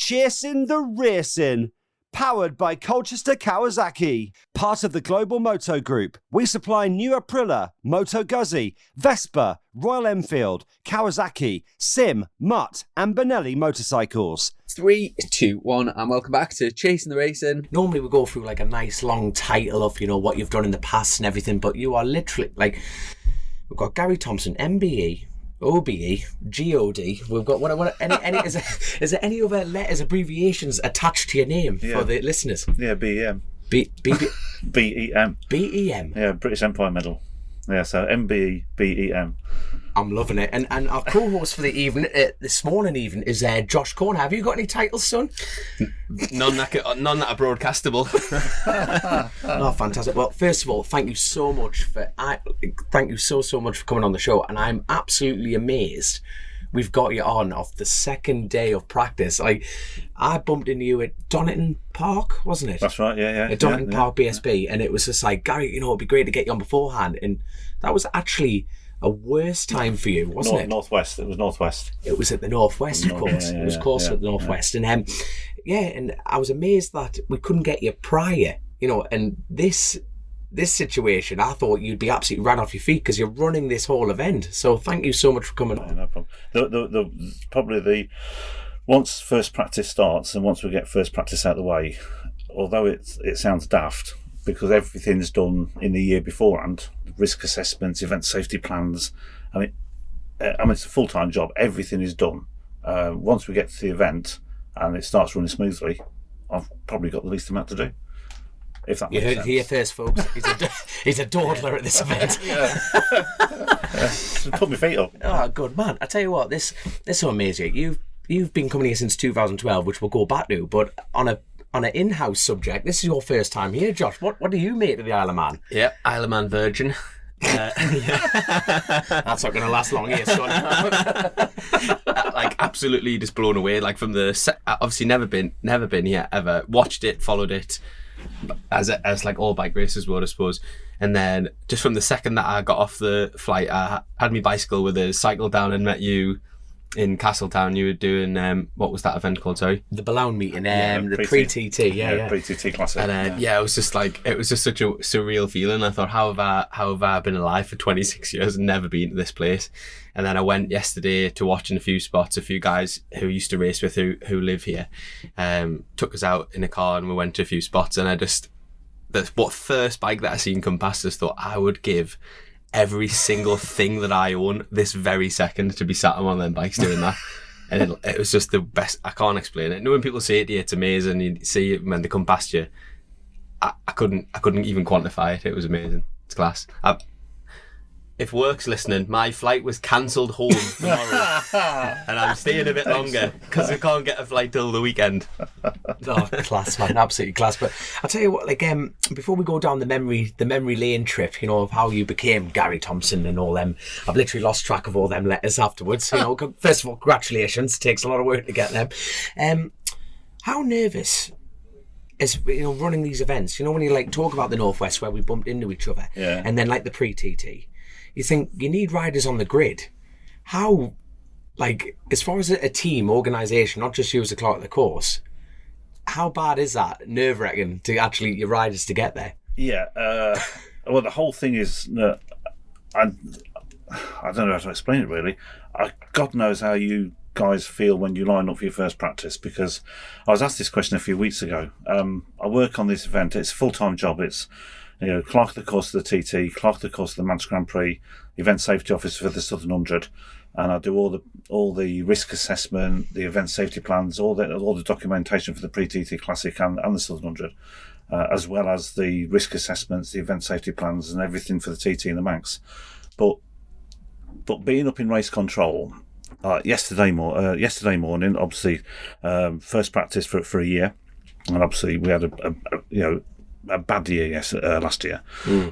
Chasin The Racin, powered by Colchester Kawasaki. Part of the Global Moto Group, we supply new Aprilia, Moto Guzzi, Vespa, Royal Enfield, Kawasaki, Sim, Mutt and Benelli motorcycles. 3, 2, 1, and welcome back to Chasin The Racin. Normally we go through like a nice long title of, what you've done in the past and everything, but you are literally like, we've got Gary Thompson, MBE, OBE, GOD. We've got is there any other letters, abbreviations attached to your name for the listeners? Yeah, BEM. BEM. BEM. Yeah, British Empire Medal. Yeah, so MBE, BEM. I'm loving it. And our co-host for the evening, this morning even, is Josh Corner. Have you got any titles, son? None that are broadcastable. Oh, fantastic. Well, first of all, thank you so much for coming on the show. And I'm absolutely amazed we've got you on off the second day of practice. I bumped into you at Donington Park, wasn't it? That's right, yeah. At Donington Park BSB. And it was just like, Gary, it'd be great to get you on beforehand. And that was actually a worse time for you, wasn't it? Northwest. It was Northwest. It was at the Northwest, of course. Yeah, it was closer at the Northwest. Yeah. And I was amazed that we couldn't get you prior, and this situation, I thought you'd be absolutely ran off your feet because you're running this whole event. So thank you so much for coming on. No problem. Probably once first practice starts and once we get first practice out of the way, although it sounds daft, because everything's done in the year beforehand, risk assessments, event safety plans. I mean, it's a full-time job. Everything is done. Once we get to the event and it starts running smoothly, I've probably got the least amount to do. If that you heard it here first, folks. He's a dawdler at this event. Put my feet up. Oh, good man. I tell you what, this will amaze you. You've been coming here since 2012, which we'll go back to, but on an in-house subject, this is your first time here, Josh. What do you make of the Isle of Man? Yeah, Isle of Man virgin. That's not going to last long here, son. Absolutely just blown away. From the obviously never been here ever. Watched it, followed it, as all bike races would, I suppose. And then just from the second that I got off the flight, I had my bicycle with us, cycled down and met you in Castletown. You were doing what was that event called? Sorry, the Balloon meeting. The pre-TT. Pre-TT classic. And it was just such a surreal feeling. I thought, how have I been alive for 26 years and never been to this place? And then I went yesterday to watch in a few spots. A few guys who used to race with who live here took us out in a car and we went to a few spots. And the first bike that I seen come past, I thought I would give every single thing that I own this very second to be sat on one of them bikes doing that. And it was just the best. I can't explain it. When people say it to you, it's amazing. You see it when they come past you. I couldn't even quantify it. It was amazing. It's class. If work's listening, my flight was cancelled home tomorrow and I'm staying a bit longer because I can't get a flight till the weekend. Oh, class, man, absolutely class. But I'll tell you what, before we go down the memory lane trip, of how you became Gary Thompson and all them, I've literally lost track of all them letters afterwards. First of all, congratulations. It takes a lot of work to get them. How nervous is running these events? When you talk about the Northwest where we bumped into each other, and then the pre-TT. You think you need riders on the grid. How, as far as a team, organisation, not just you as a clerk of the course, how bad is that, nerve-wracking, to actually your riders to get there? Yeah, well, the whole thing is, I don't know how to explain it really. God knows how you guys feel when you line up for your first practice, because I was asked this question a few weeks ago. I work on this event. It's a full-time job. It's clerk of the course of the TT, clerk of the course of the Manchester Grand Prix, event safety officer for the Southern 100, and I do all the risk assessment, the event safety plans, all the documentation for the pre-TT Classic and the Southern 100, as well as the risk assessments, the event safety plans, and everything for the TT and the Manx. But being up in race control, yesterday morning, obviously, first practice for a year, and obviously we had a bad year last year.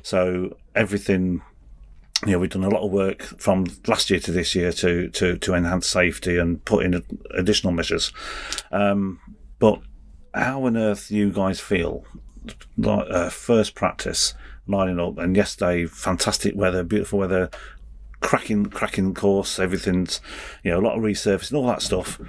So everything, we've done a lot of work from last year to this year to enhance safety and put in additional measures. But how on earth do you guys feel first practice lining up, and yesterday fantastic weather, beautiful weather, cracking course, everything's a lot of resurfacing, all that stuff.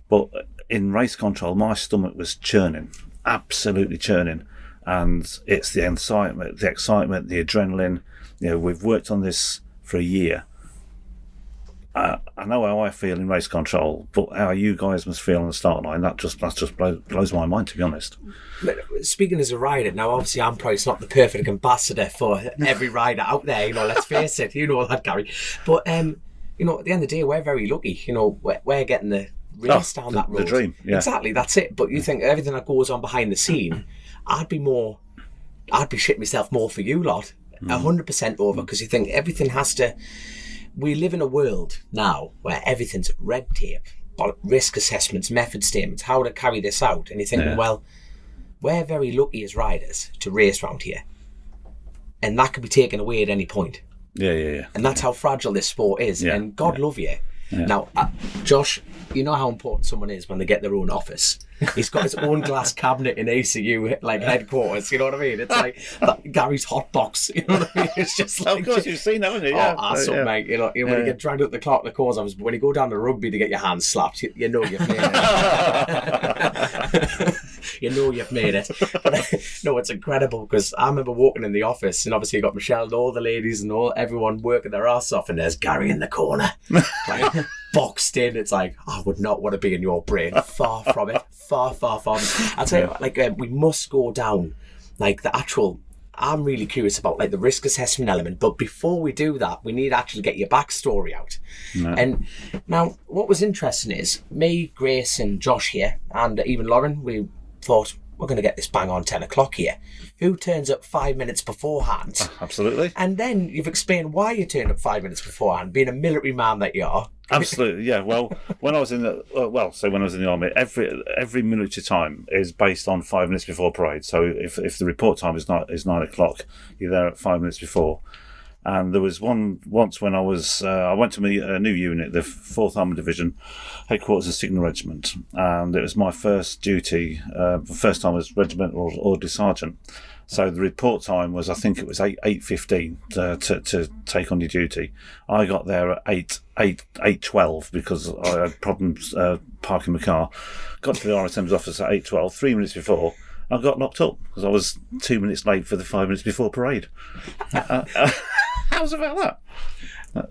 But in race control, my stomach was churning, absolutely churning. And it's the excitement, the adrenaline. We've worked on this for a year. I know how I feel in race control, but how you guys must feel on the start line, that just blows my mind, to be honest. Speaking as a rider, now obviously I'm probably not the perfect ambassador for every rider out there, let's face it, you know that, Gary. But, at the end of the day, we're very lucky, we're getting the race down that road. The dream, yeah. Exactly, that's it. But you think everything that goes on behind the scene, I'd be shitting myself more for you lot, 100% over, because you think everything has to... We live in a world now where everything's red tape, risk assessments, method statements, how to carry this out. And you're thinking, well, we're very lucky as riders to race around here. And that could be taken away at any point. Yeah. And that's how fragile this sport is. Yeah. And God love you. Yeah. Now, Josh, you know how important someone is when they get their own office. He's got his own glass cabinet in ACU, headquarters, you know what I mean? It's like Gary's hot box, you know what I mean? It's just like... Of course, you've seen that, haven't you? Yeah. Mate. When you get dragged up the clock in the course office, when you go down to rugby to get your hands slapped, you know you've made it. You know you've made it. But no, it's incredible, because I remember walking in the office, and obviously you got Michelle and all the ladies and everyone working their ass off, and there's Gary in the corner, boxed in. It's like, I would not want to be in your brain. Far from it. Far from it. I'll tell you what, we must go down, the actual... I'm really curious about the risk assessment element, but before we do that, we need to actually get your backstory out. No. And now, what was interesting is, me, Grace and Josh here, and even Lauren, we thought, we're going to get this bang on 10 o'clock here. Who turns up 5 minutes beforehand? Absolutely. And then you've explained why you turned up 5 minutes beforehand, being a military man that you are. Absolutely, yeah. Well, when I was in the army, every military time is based on 5 minutes before parade. So if the report time is 9 o'clock, you're there at 5 minutes before. And there was once when I went to a new unit, the 4th Armoured Division, headquarters of Signal Regiment, and it was my first duty, first time as regimental orderly sergeant. So the report time was, I think it was 8:15 to take on your duty. I got there at 8:12 because I had problems parking my car. Got to the RSM's office at 8:12, 3 minutes before. I got locked up because I was 2 minutes late for the 5 minutes before parade. How's about that?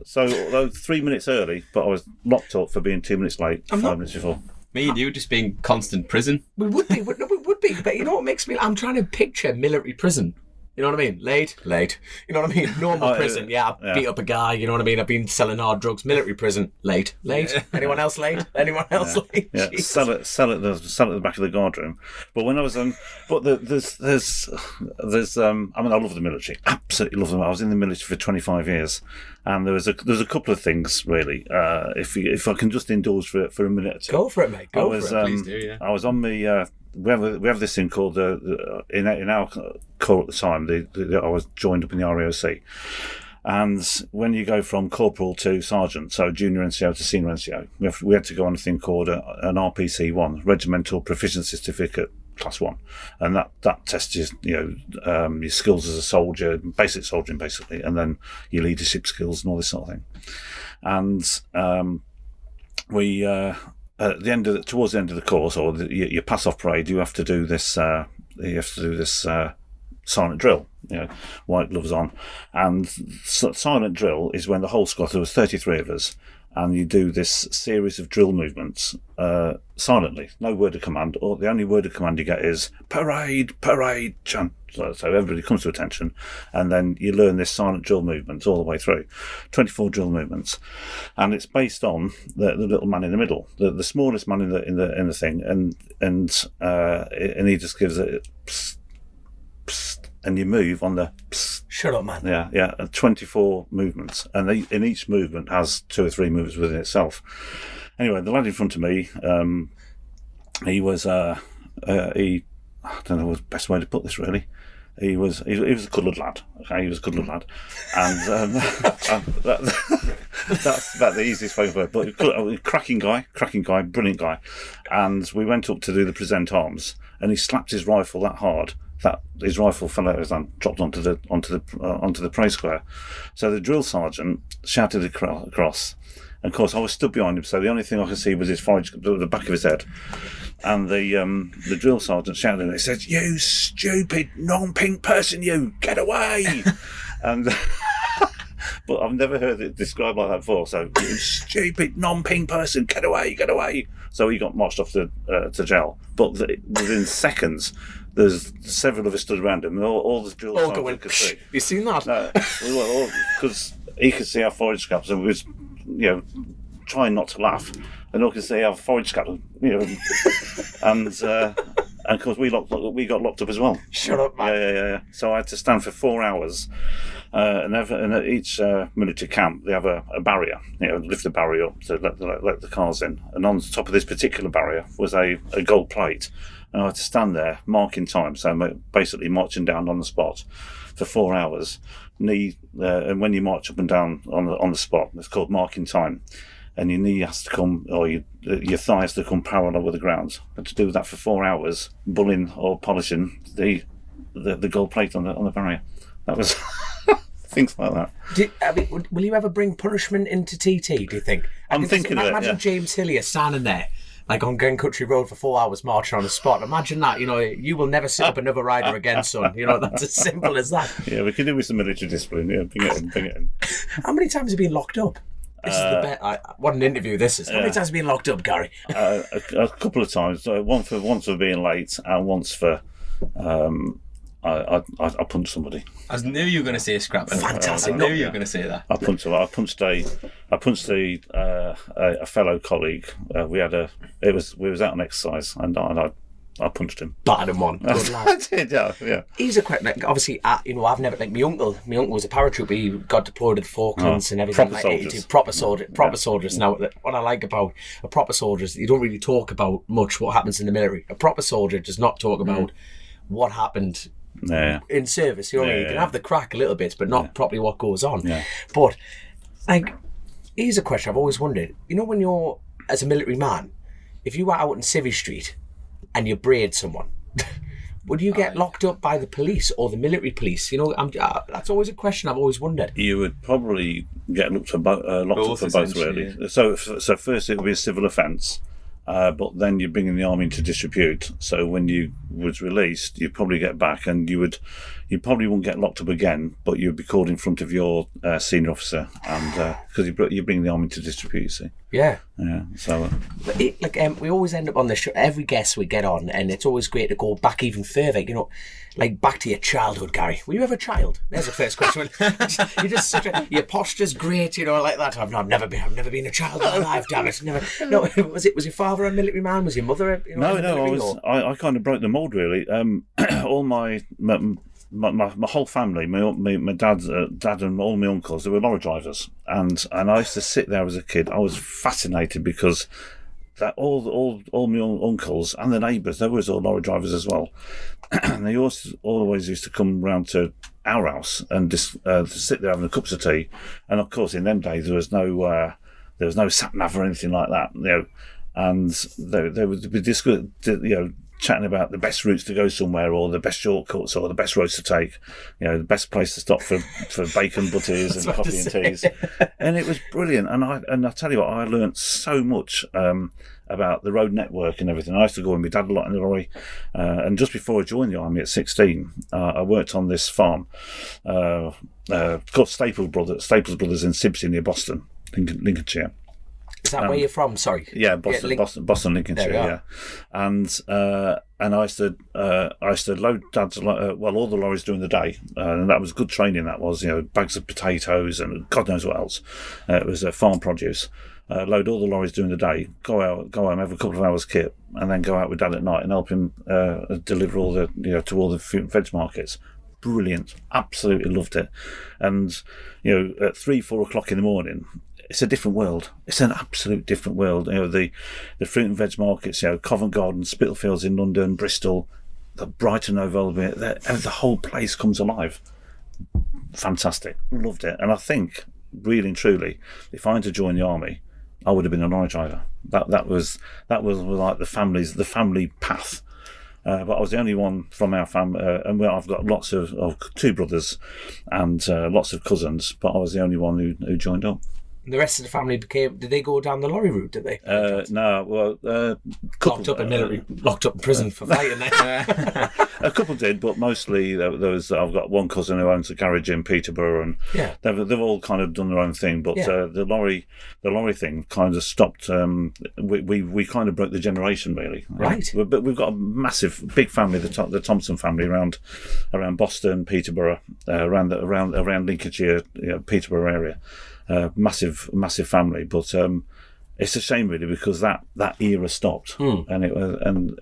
So 3 minutes early, but I was locked up for being 2 minutes late, 5 minutes before. Me and you just being constant prison. We would be, but you know what makes me... I'm trying to picture military prison. You know what I mean? Late. You know what I mean? Normal prison. Yeah, I beat up a guy. You know what I mean? I've been selling hard drugs. Military prison. Late. Anyone else late? Anyone else late? Yeah. Sell it at the back of the guard room. But when I was there's I love the military. Absolutely love them. I was in the military for 25 years, and there's a couple of things really. If I can just indulge for a minute or two. Go for it, mate. Go for it. Please do. Yeah. I was on the. We have this thing called in our corps at the time. I was joined up in the RAOC, and when you go from corporal to sergeant, so junior NCO to senior NCO, we had to go on a thing called an RPC1, Regimental Proficiency Certificate, Class 1, and that tests your skills as a soldier, basic soldiering basically, and then your leadership skills and all this sort of thing. And we. Towards the end of the course, or your pass off parade, you have to do this. Silent drill. White gloves on, and silent drill is when the whole squad. There was 33 of us, and you do this series of drill movements silently. No word of command. Or the only word of command you get is parade, parade, chant. So everybody comes to attention, and then you learn this silent drill movements all the way through. 24 drill movements, and it's based on the little man in the middle, the smallest man in the thing, and he just gives it psst, psst, and you move on the psst. Shut up, man. Yeah, 24 movements, and in each movement has 2 or 3 moves within itself. Anyway, the lad in front of me, he was I don't know the best way to put this really. He was a cuddled lad. Okay, he was a cuddled lad, and that's about the easiest way to put it. But cracking guy, brilliant guy. And we went up to do the present arms, and he slapped his rifle that hard that his rifle fell out of his hand, dropped onto the parade square. So the drill sergeant shouted across, And of course, I was stood behind him, so the only thing I could see was his forehead, the back of his head. And the drill sergeant shouted at him, he said, "You stupid non-pink person, you, get away!" And but I've never heard it described like that before. So, "You stupid non-pink person, get away, get away!" So he got marched off to jail. But within seconds, there's several of us stood around him, and all the drill sergeant could see. You seen that? Because he could see our forehead scraps, and we was, trying not to laugh. And all could see our forehead scraps, and of course we got locked up as well. Shut up, man. Yeah. So I had to stand for 4 hours. And at each military camp, they have a barrier, lift the barrier up to let the cars in. And on the top of this particular barrier was a gold plate. And I had to stand there, marking time, so basically marching down on the spot for 4 hours. And when you march up and down on the spot, it's called marking time. And your knee has to come, or your thigh has to come parallel with the ground. But to do that for 4 hours, bulling or polishing the gold plate on the barrier. That was things like that. Will you ever bring punishment into TT, do you think? I'm thinking of it, Imagine James Hillier standing there, like on Glen Country Road for 4 hours marching on the spot. Imagine that, you will never sit up another rider again, son. That's as simple as that. Yeah, we can do with some military discipline. Yeah, bring it in. How many times have you been locked up? This is the best. What an interview this is. How many times have you been locked up, Gary? A couple of times. Once for being late, and once for I punched somebody. I knew you were going to say scrapping. Fantastic. I knew you were going to say that. I punched a fellow colleague. We was out on exercise, and I punched him. Battered him one. Good lad. I did, yeah. He's a quick, obviously, I've never, my uncle was a paratrooper. He got deployed to the Falklands and everything. Proper soldiers. Proper soldiers. Now, what I like about a proper soldier is you don't really talk about much what happens in the military. A proper soldier does not talk about what happened in service. You can have the crack a little bit, but not properly what goes on. Yeah. But, here's a question I've always wondered. When you're, as a military man, if you were out in Civvy Street and you braid someone, would you get locked up by the police or the military police? That's always a question I've always wondered. You would probably get locked up for both, really. Yeah. So first it would be a civil offence, but then you're bringing the army into disrepute. So when you was released, you'd probably get back, and you probably wouldn't get locked up again, but you'd be called in front of your senior officer, and because you bring the army into disrepute, you see. Yeah. So we always end up on this show, every guest we get on, and it's always great to go back even further, back to your childhood, Gary. Were you ever a child? There's the first question. You're just your posture's great, like that. I've never been a child in my life, damn it. Never. No, was your father a military man? Was your mother? No. I kind of broke the mould, really. All my whole family, my dad and all my uncles, they were lorry drivers, and I used to sit there as a kid. I was fascinated because that all my uncles and the neighbours, they were all lorry drivers as well, and they always used to come round to our house and just sit there having cups of tea. And of course, in them days there was no sat nav or anything like that, and they would be discussing, chatting about the best routes to go somewhere, or the best shortcuts, or the best roads to take, the best place to stop for bacon butties and coffee and teas. And it was brilliant. And I tell you what, I learnt so much about the road network and everything. I used to go with my dad a lot in the lorry. And just before I joined the army at 16, I worked on this farm called Staples Brothers in Sibsey near Boston, Lincolnshire. Is that where you're from? Sorry. Yeah, Boston, Lincolnshire. Yeah, and I used to load Dad's all the lorries during the day, and that was good training. That was bags of potatoes and God knows what else. It was farm produce. Load all the lorries during the day. Go home, have a couple of hours kit, and then go out with Dad at night and help him deliver all the to all the fruit and veg markets. Brilliant, absolutely loved it. And at 3-4 o'clock in the morning, it's a different world. It's an absolute different world. The fruit and veg markets, Covent Garden, Spitalfields in London, Bristol, the Brighton Oval, the whole place comes alive. Fantastic. Loved it. And I think, really and truly, if I had to join the army, I would have been a lorry driver. That was like the family path. But I was the only one from our family, and I've got lots of two brothers and lots of cousins, but I was the only one who joined up. The rest of the family did they go down the lorry route, did they? No, well, Locked up in prison for fighting there. a couple did, but mostly there was. I've got one cousin who owns a garage in Peterborough, and they've all kind of done their own thing. But the lorry thing kind of stopped. We kind of broke the generation, really. Right. But we've got a big family, the Thompson family around Boston, Peterborough, around Lincolnshire, Peterborough area. Massive family, but it's a shame really because that era stopped, and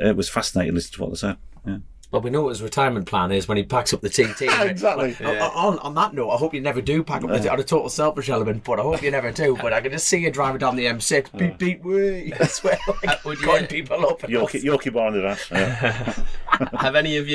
it was fascinating listening to what they said. Yeah. Well, we know what his retirement plan is when he packs up the TT. Exactly. On that note, I hope you never do pack up on a total selfish element, but I hope you never do. But I can just see you driving down the M6, beep beep way. I swear, cutting people up. Yorkie bar under that. Yeah. Have any of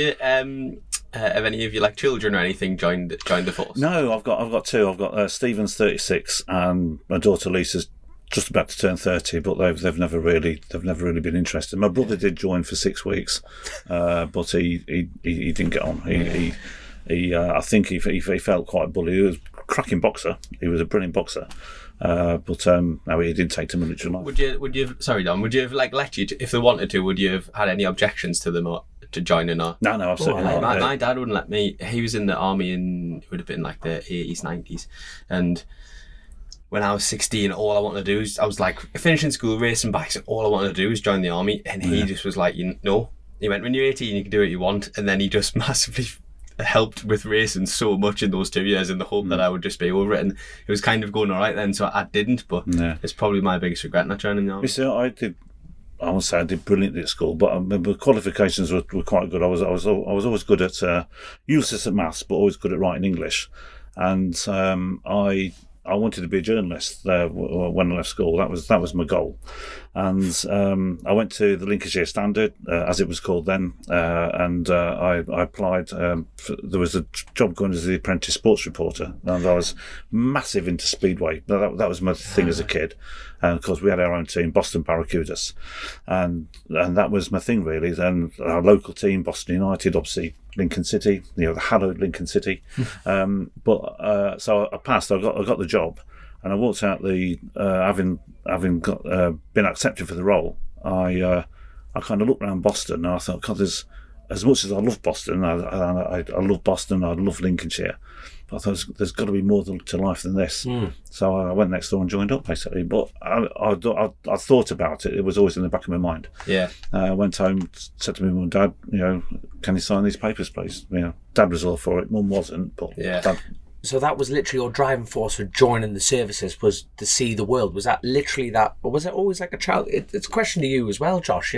you like children or anything joined the force? No, I've got two. I've got Stephen's 36 and my daughter Lisa's just about to turn 30, but they've never really been interested. My brother did join for 6 weeks, but he didn't get on. I think he felt quite bullied. He was a cracking boxer. He was a brilliant boxer. But no, he didn't take to military life. Would you have like let you if they wanted to? Would you have had any objections to them or to joining or? No, absolutely not. My dad wouldn't let me. He was in the army it would have been like the 80s, 90s, and when I was 16, all I wanted to do is I was like finishing school, racing bikes, and all I wanted to do was join the army. And he just was like, no. He went, when you're 18, you can do what you want. And then he just massively helped with racing so much in those 2 years in the hope that I would just be over it. And it was kind of going all right then, so I didn't. But it's probably my biggest regret not joining the army. You see, I would say I did brilliantly at school, but my qualifications were quite good. I was always good at useless at maths, but always good at writing English. And I wanted to be a journalist when I left school. That was my goal, and I went to the Lincolnshire Standard, as it was called then, and I applied. There was a job going as the apprentice sports reporter, and I was massive into speedway. That was my thing as a kid, and of course we had our own team, Boston Barracudas, and that was my thing really. Then our local team, Boston United, obviously. Lincoln City, the hallowed Lincoln City, but so I passed. I got the job, and I walked out having got been accepted for the role. I kind of looked around Boston, and I thought, God, there's as much as I love Boston, I love Boston, I love Lincolnshire. But I thought there's got to be more to life than this. So I went next door and joined up basically. But I thought about it. It was always in the back of my mind. Yeah. I went home, said to my mum and dad, can you sign these papers, please? Dad was all for it. Mum wasn't. But Dad. So that was literally your driving force for joining the services, was to see the world. Was that literally that, or was it always like a child? It's a question to you as well, Josh.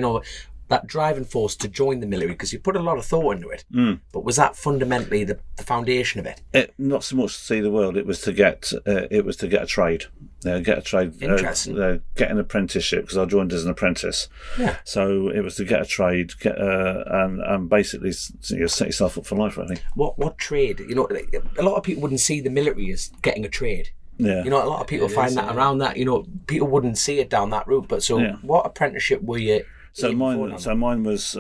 That driving force to join the military, because you put a lot of thought into it. But was that fundamentally the foundation of it? Not so much to see the world. It was to get a trade. Get a trade. Interesting. Get an apprenticeship, because I joined as an apprentice. Yeah. So it was to get a trade, and basically set yourself up for life. Really. What trade? A lot of people wouldn't see the military as getting a trade. Yeah. A lot of people find that around that. People wouldn't see it down that route. But what apprenticeship were you? So mine was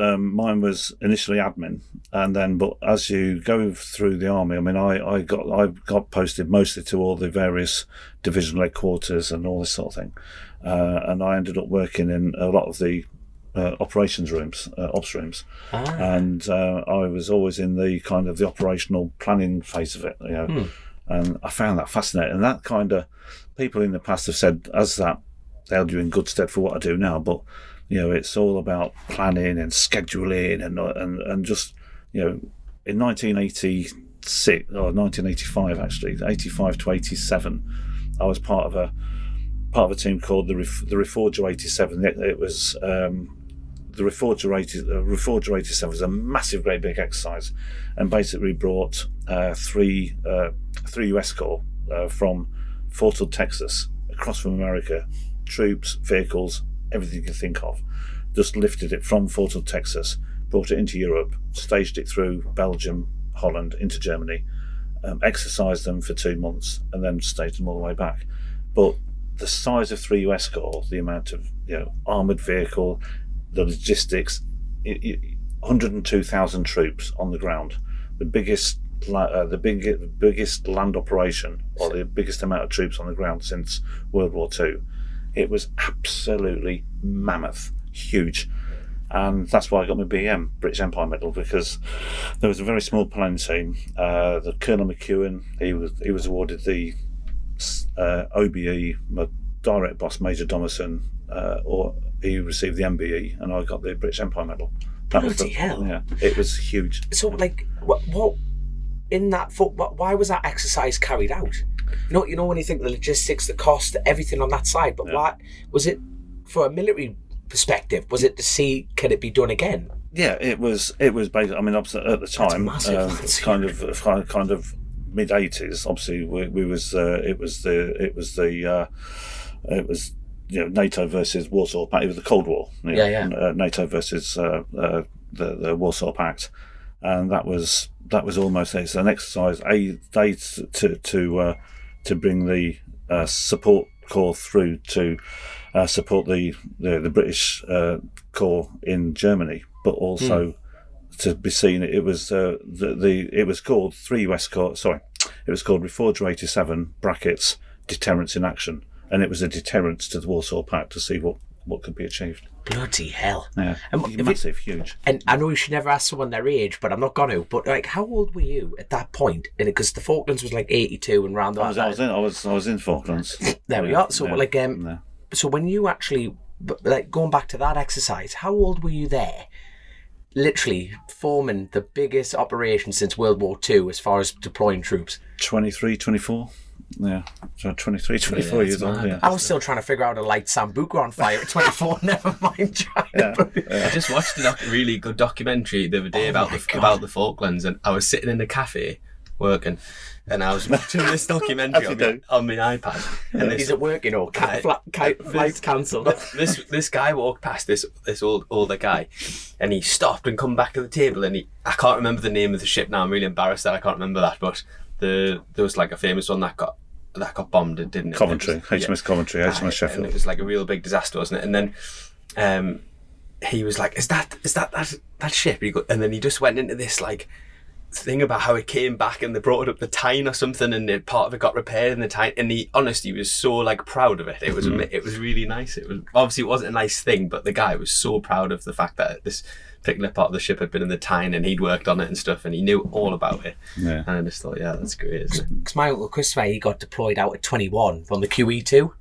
initially admin, and then but as you go through the army, I mean, I got posted mostly to all the various divisional headquarters and all this sort of thing, and I ended up working in a lot of the operations rooms, ops rooms, and I was always in the kind of the operational planning phase of it, and I found that fascinating. And that kind of people in the past have said as that they'll do in good stead for what I do now, but. It's all about planning and scheduling and just, in 1986 or 1985 actually, 85 to 87, I was part of a team called the Reforger 87. It was the Reforger 87 was a massive, great big exercise, and basically brought three US Corps from Fort Hood, Texas, across from America, troops, vehicles. Everything you can think of, just lifted it from Fort Hood, Texas, brought it into Europe, staged it through Belgium, Holland, into Germany, exercised them for 2 months, and then staged them all the way back. But the size of 3 US Corps, the amount of armoured vehicle, the logistics, 102,000 troops on the ground, the biggest biggest land operation, or the biggest amount of troops on the ground since World War II. It was absolutely mammoth, huge. And that's why I got my BM, British Empire Medal, because there was a very small planning team. The Colonel McEwen, he was awarded the OBE, my direct boss, Major Donaldson, or he received the MBE, and I got the British Empire Medal. Bloody hell! Yeah, it was huge. So, like, what in that why was that exercise carried out? You know when you think the logistics, the cost, everything on that side, but why was it for a military perspective? Was it to see can it be done again? Yeah, it was basically. I mean, at the time, kind of mid '80s. Obviously, it was NATO versus Warsaw Pact. It was the Cold War. NATO versus the Warsaw Pact, and that was almost it's an exercise to bring the support corps through to support the British corps in Germany, but also to be seen. It was it was called 3 US Corps. Sorry, it was called Reforger 87 brackets Deterrence in Action, and it was a deterrence to the Warsaw Pact to see what could be achieved. Bloody hell! Yeah, massive, huge. And I know you should never ask someone their age, but I'm not going to. But like, how old were you at that point? Because the Falklands was like 82 and round about. I was in Falklands. There we are. So so when you actually going back to that exercise, how old were you there? Literally forming the biggest operation since World War II as far as deploying troops. 23, 24. Yeah, so 23, 24 years old. Yeah. I was still trying to figure out how to light Sambuca on fire at 24. Never mind trying. I just watched a really good documentary the other day about the Falklands, and I was sitting in a cafe working, and I was watching this documentary on my iPad. And is it working or flights cancelled? This guy walked past this older guy, and he stopped and come back to the table, and I can't remember the name of the ship now. I'm really embarrassed that I can't remember that, but there was like a famous one that got bombed, didn't it? Coventry, HMS Coventry, HMS Sheffield. And it was like a real big disaster, wasn't it? And then he was like, "Is that ship?" And then he just went into this like thing about how it came back and they brought it up the Tyne or something, and part of it got repaired in the Tyne. And he was so like proud of it. It was really nice. It was obviously it wasn't a nice thing, but the guy was so proud of the fact that this particular part of the ship had been in the Tyne and he'd worked on it and stuff, and he knew all about it. Yeah. And I just thought, yeah, that's great, isn't it? Because my uncle Christopher, he got deployed out at 21 on the QE2.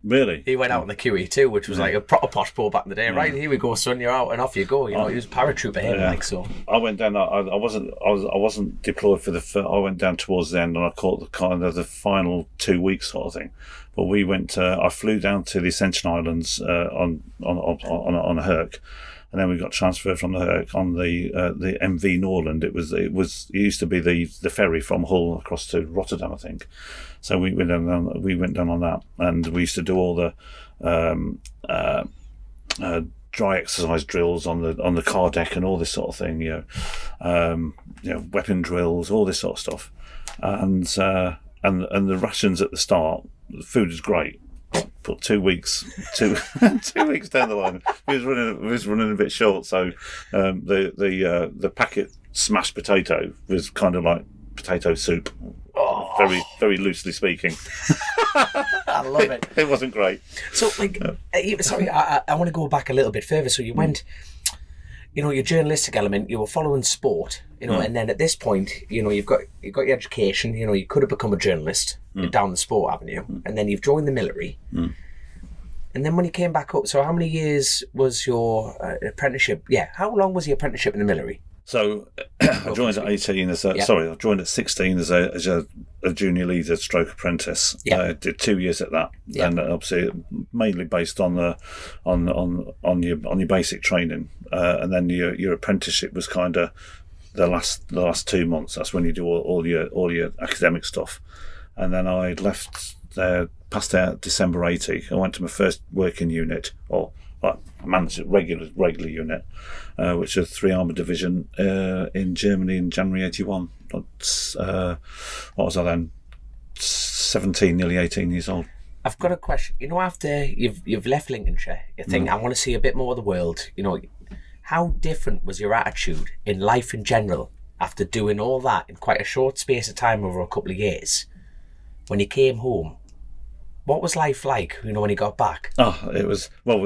Really? He went out on the QE2, which was like a proper posh ball back in the day. Right, here we go, son, you're out, and off you go. He was a paratrooper him, like so. I went down. I wasn't deployed for I went down towards the end, and I caught the kind of the final 2 weeks sort of thing. But we went. I flew down to the Ascension Islands on a Herc. And then we got transferred from the Herc on the MV Norland. It used to be the ferry from Hull across to Rotterdam, I think. So we went down on that, and we used to do all the dry exercise drills on the car deck and all this sort of thing. Weapon drills, all this sort of stuff, and the rations at the start. The food is great. But 2 weeks, 2 weeks down the line, we was running a bit short. So the packet smashed potato was kind of like potato soup, very very loosely speaking. I love it. It wasn't great. So sorry, I want to go back a little bit further. So you went, your journalistic element. You were following sport, and then at this point, you've got your education. You could have become a journalist down the sport avenue, and then you've joined the military. And then when you came back up, so how many years was your apprenticeship? Yeah, how long was your apprenticeship in the military? So I joined at 18 I joined at 16 as a junior leader stroke apprentice. I did 2 years at that, and obviously mainly based on your basic training, and then your apprenticeship was kind of the last 2 months. That's when you do all your academic stuff, and then I left there, passed out December 80. I went to my first working unit, or managed a regular unit, which is 3 Armoured Division in Germany in January 81. What was I then? 17, nearly 18 years old. I've got a question. After you've left Lincolnshire, you think, I want to see a bit more of the world. How different was your attitude in life in general after doing all that in quite a short space of time over a couple of years, when you came home, what was life like, when you got back? Oh, it was, well,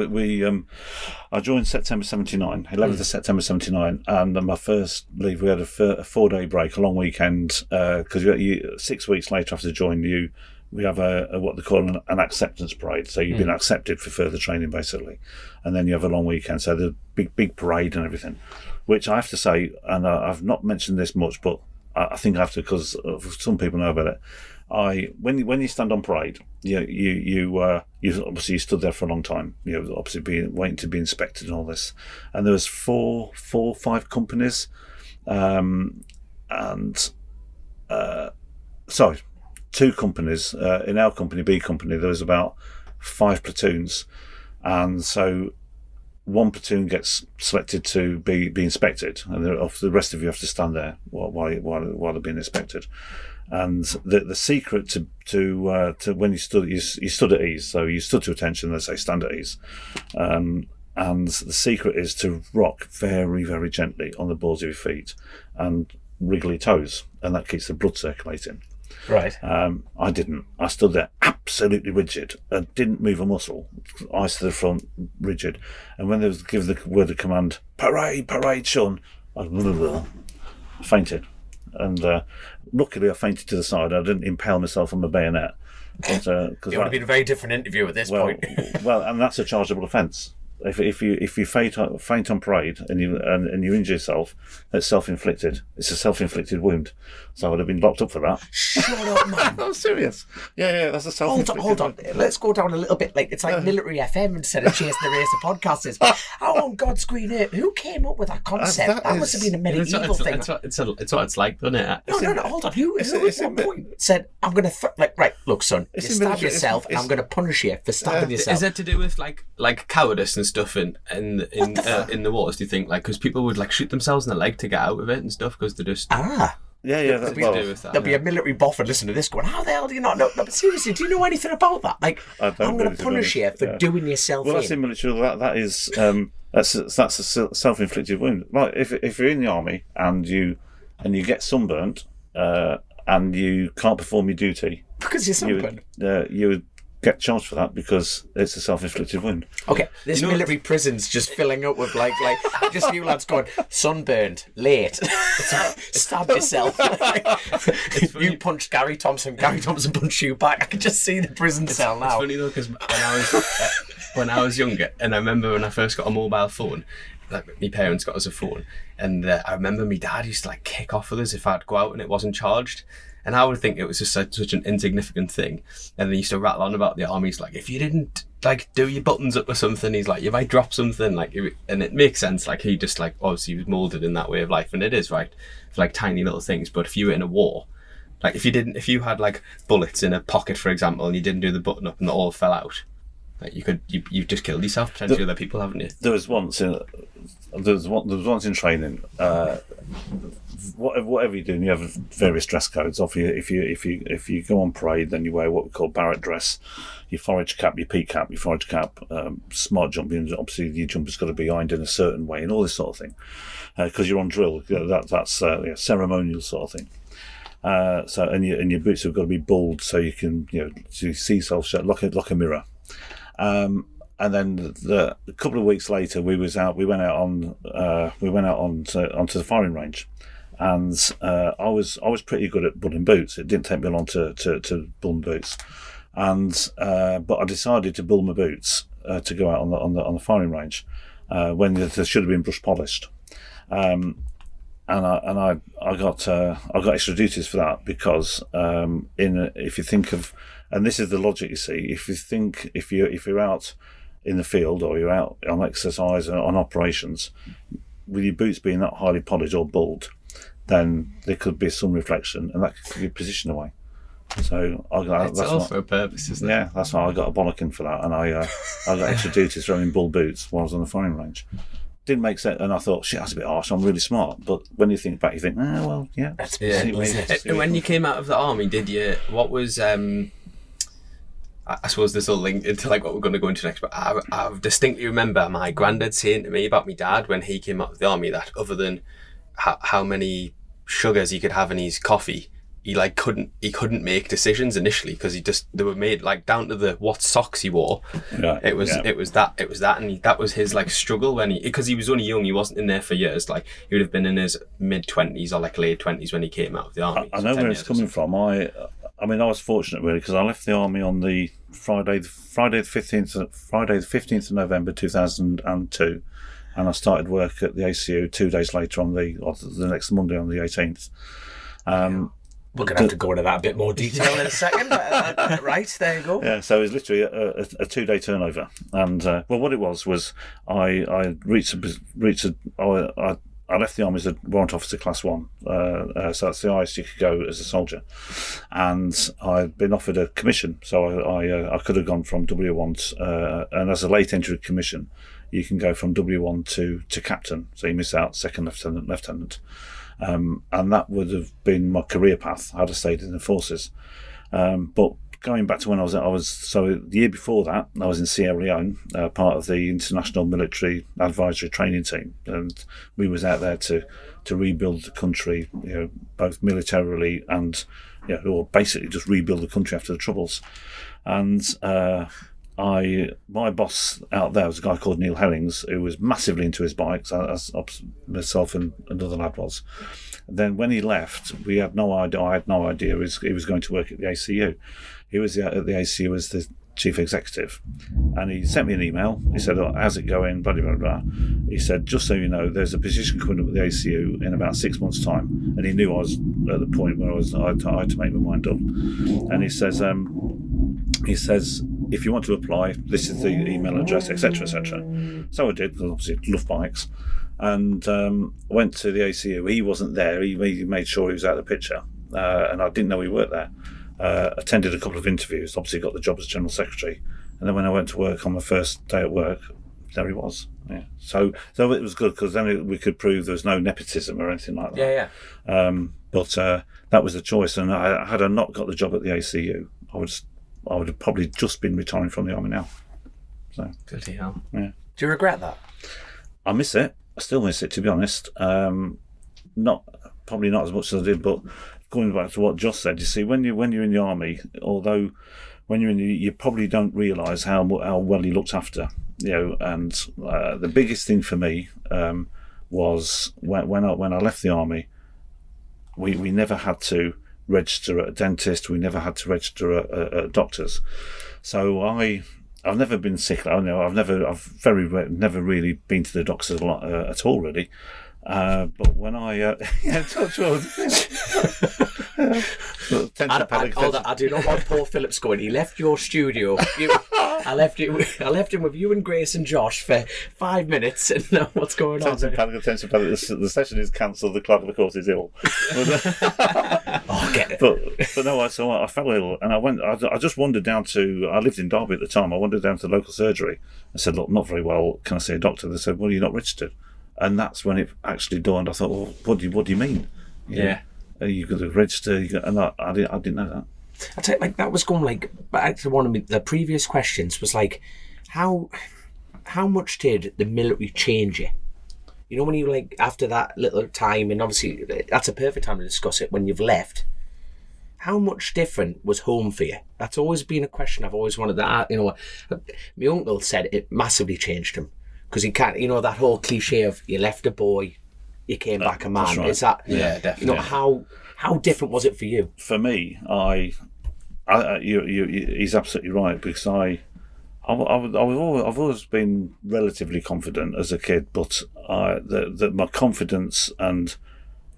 I joined September 79, 11th of September 79, and my first leave, we had a 4-day break, a long weekend, because 6 weeks later after joining we have a what they call an acceptance parade. So you've been accepted for further training, basically. And then you have a long weekend. So the big parade and everything, which I have to say, and I've not mentioned this much, but I think I have to, because some people know about it. When you stand on parade, you obviously you stood there for a long time. Obviously waiting to be inspected and all this. And there was 5 companies, sorry, 2 companies. In our company, B company, there was about 5 platoons, and so one platoon gets selected to be inspected, and the rest of you have to stand there while they're being inspected. And the secret to when you stood at ease, so you stood to attention, they say stand at ease, and the secret is to rock very, very gently on the balls of your feet and wriggle your toes, and that keeps the blood circulating. Right. I didn't. I stood there absolutely rigid. I didn't move a muscle. Eyes to the front, rigid. And when they was give the word of command, parade, Sean, I fainted. And luckily I fainted to the side. I didn't impale myself on my bayonet. It would have been a very different interview at this point. Well, and that's a chargeable offence. If you faint on parade and you injure yourself, it's self-inflicted. It's a self-inflicted wound. So I would have been locked up for that. Shut up, man. I'm serious. Yeah, that's a self-inflicted. Hold on. Let's go down a little bit. It's like Military FM instead of Chasin The Racin podcast is. How on God's green earth? Who came up with that concept? That must have been a medieval thing. It's what it's like, doesn't it? No, hold on. Who at one point said, I'm going to right, look, son, you stab yourself and I'm going to punish you for stabbing yourself? Is that to do with like cowardice and stuff in the wars? Do you think, because people would shoot themselves in the leg to get out of it and stuff because they're just Yeah, there'll be a military buffer listening to this going, how the hell do you not know? No, but seriously, do you know anything about that? I'm going to punish you for doing yourself in. Well, that's in military. That is that's a self-inflicted wound. Like if you're in the army and you get sunburnt and you can't perform your duty because you're sunburnt, you would get charged for that because it's a self-inflicted wound. Okay, this military prison's just filling up with just you lads going sunburned, late, stabbed yourself. You punched Gary Thompson. Gary Thompson punched you back. I can just see the prison cell now. It's funny though, because when I was younger, and I remember when I first got a mobile phone. My parents got us a phone, and I remember my dad used to kick off with us if I'd go out and it wasn't charged. And I would think it was just such an insignificant thing. And they used to rattle on about the army. He's like, if you didn't do your buttons up or something, he's like, you might drop something. And it makes sense. He just obviously he was moulded in that way of life, and it is right for tiny little things. But if you were in a war, if you had bullets in a pocket, for example, and you didn't do the button up and they all fell out, you've just killed yourself potentially. Other people, haven't you? There was once in training. Whatever you're doing, you have various dress codes. If you go on parade, then you wear what we call barrack dress, your forage cap, your peak cap, smart jumping. Obviously, your jumper's got to be ironed in a certain way, and all this sort of thing, because you're on drill. That's ceremonial sort of thing. And your boots have got to be bulled so you can so you see yourself like a mirror. And then a couple of weeks later, we went out onto the firing range, and I was pretty good at bulling boots. It didn't take me long to bull my boots, but I decided to bull my boots to go out on the firing range when they should have been brush polished, and I got extra duties for that because if you think of, and this is the logic, you see, if you're out in the field or you're out on exercise or on operations, with your boots being that highly polished or bulled, then there could be some reflection and that could give your position away. So it's all for a purpose, isn't it? Yeah, that's why I got a bollocking for that, and I got extra duties for having bull boots while I was on the firing range. Didn't make sense, and I thought, shit, that's a bit harsh. I'm really smart, but when you think back, you think, well, yeah. And when you came out of the army, what was I suppose this will link into what we're going to go into next, but I distinctly remember my granddad saying to me about my dad when he came out of the army that other than how many sugars he could have in his coffee, he couldn't make decisions initially because they were made like down to what socks he wore. Yeah, it was that, and that was his like struggle because he was only young. He wasn't in there for years. Like he would have been in his mid-20s or like late 20s when he came out of the army. I know where it's coming from. I mean, I was fortunate really because I left the army on the Friday the 15th of November 2002, and I started work at the ACU 2 days later on the next Monday on the 18th. We're going to have to go into that a bit more detail in a second. Right, there you go. Yeah, so it was literally a 2-day turnover. And, well, what it was I left the army as a warrant officer class 1. So that's the highest you could go as a soldier. And I'd been offered a commission. So I could have gone from W1 and as a late entry commission, you can go from W1 to captain. So you miss out second lieutenant. And that would have been my career path had I stayed in the forces. But going back to when I was so the year before that, I was in Sierra Leone, part of the International Military Advisory Training Team, and we was out there to rebuild the country, both militarily and or basically just rebuild the country after the Troubles. And my boss out there was a guy called Neil Hellings, who was massively into his bikes, as myself and another lad was. And then when he left, we had no idea. I had no idea he was going to work at the ACU. He was at the ACU as the chief executive, and he sent me an email. He said, "How's it going?" Blah blah blah. He said, "Just so you know, there's a position coming up at the ACU in about 6 months' time." And he knew I was at the point where I had to make my mind up. And he says, if you want to apply, this is the email address, etc., etc. So I did, because obviously I love bikes, and went to the ACU. He wasn't there. He made sure he was out of the picture, and I didn't know he worked there. Attended a couple of interviews, obviously got the job as General Secretary, and then when I went to work on my first day at work, there he was. Yeah. So it was good because then we could prove there was no nepotism or anything like that. Yeah. But that was the choice, and had I not got the job at the ACU, I would have probably just been retiring from the army now. So bloody hell. Yeah. Do you regret that? I miss it. I still miss it, to be honest. Probably not as much as I did, but going back to what Joss said, you see, when you're in the army, although when you're you probably don't realise how well you're looked after, And the biggest thing for me was when I left the army, we never had to register at a dentist. We never had to register at doctors. So I've never been sick. I've never really been to the doctors a lot at all, really. But when I touch wood. I do not want Paul Phillips going. He left your studio. I left him with you and Grace and Josh for 5 minutes. And now what's going on? Attention panic. The session is cancelled. The clerk of the court is ill. Get it. But no, I fell ill, and I just wandered down to. I lived in Derby at the time. I wandered down to the local surgery. I said, "Look, not very well. Can I see a doctor?" They said, "Well, you're not registered." And that's when it actually dawned. I thought, "Well, what do you mean? Yeah, you got to register." And I didn't know that. I tell you, like that was going back to one of the previous questions was like, how much did the military change you? When you after that little time, and obviously that's a perfect time to discuss it when you've left. How much different was home for you? That's always been a question I've always wanted to ask. My uncle said it massively changed him. Because he can't, that whole cliche of you left a boy, you came back a man. That's right. Is that, yeah, definitely. How different was it for you? For me, he's absolutely right, because I've always been relatively confident as a kid, but my confidence and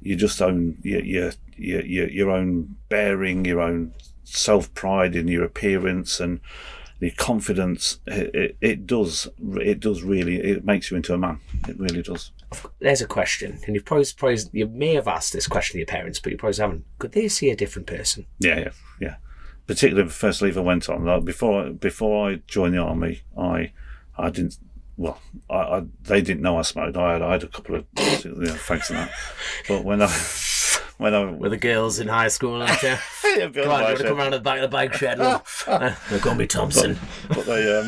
you just own your own bearing, your own self-pride in your appearance and the confidence, it does really, it makes you into a man. It really does. There's a question, and you may have asked this question to your parents, but you probably haven't. Could they see a different person? Yeah. Particularly the first leave I went on. Before I joined the army, I didn't. Well, they didn't know I smoked. I had a couple of thanks for that. But when I with the girls in high school, like that. Yeah, come on, you want to come around to the back of the bike shed? Look, they're going to be Thompson. But they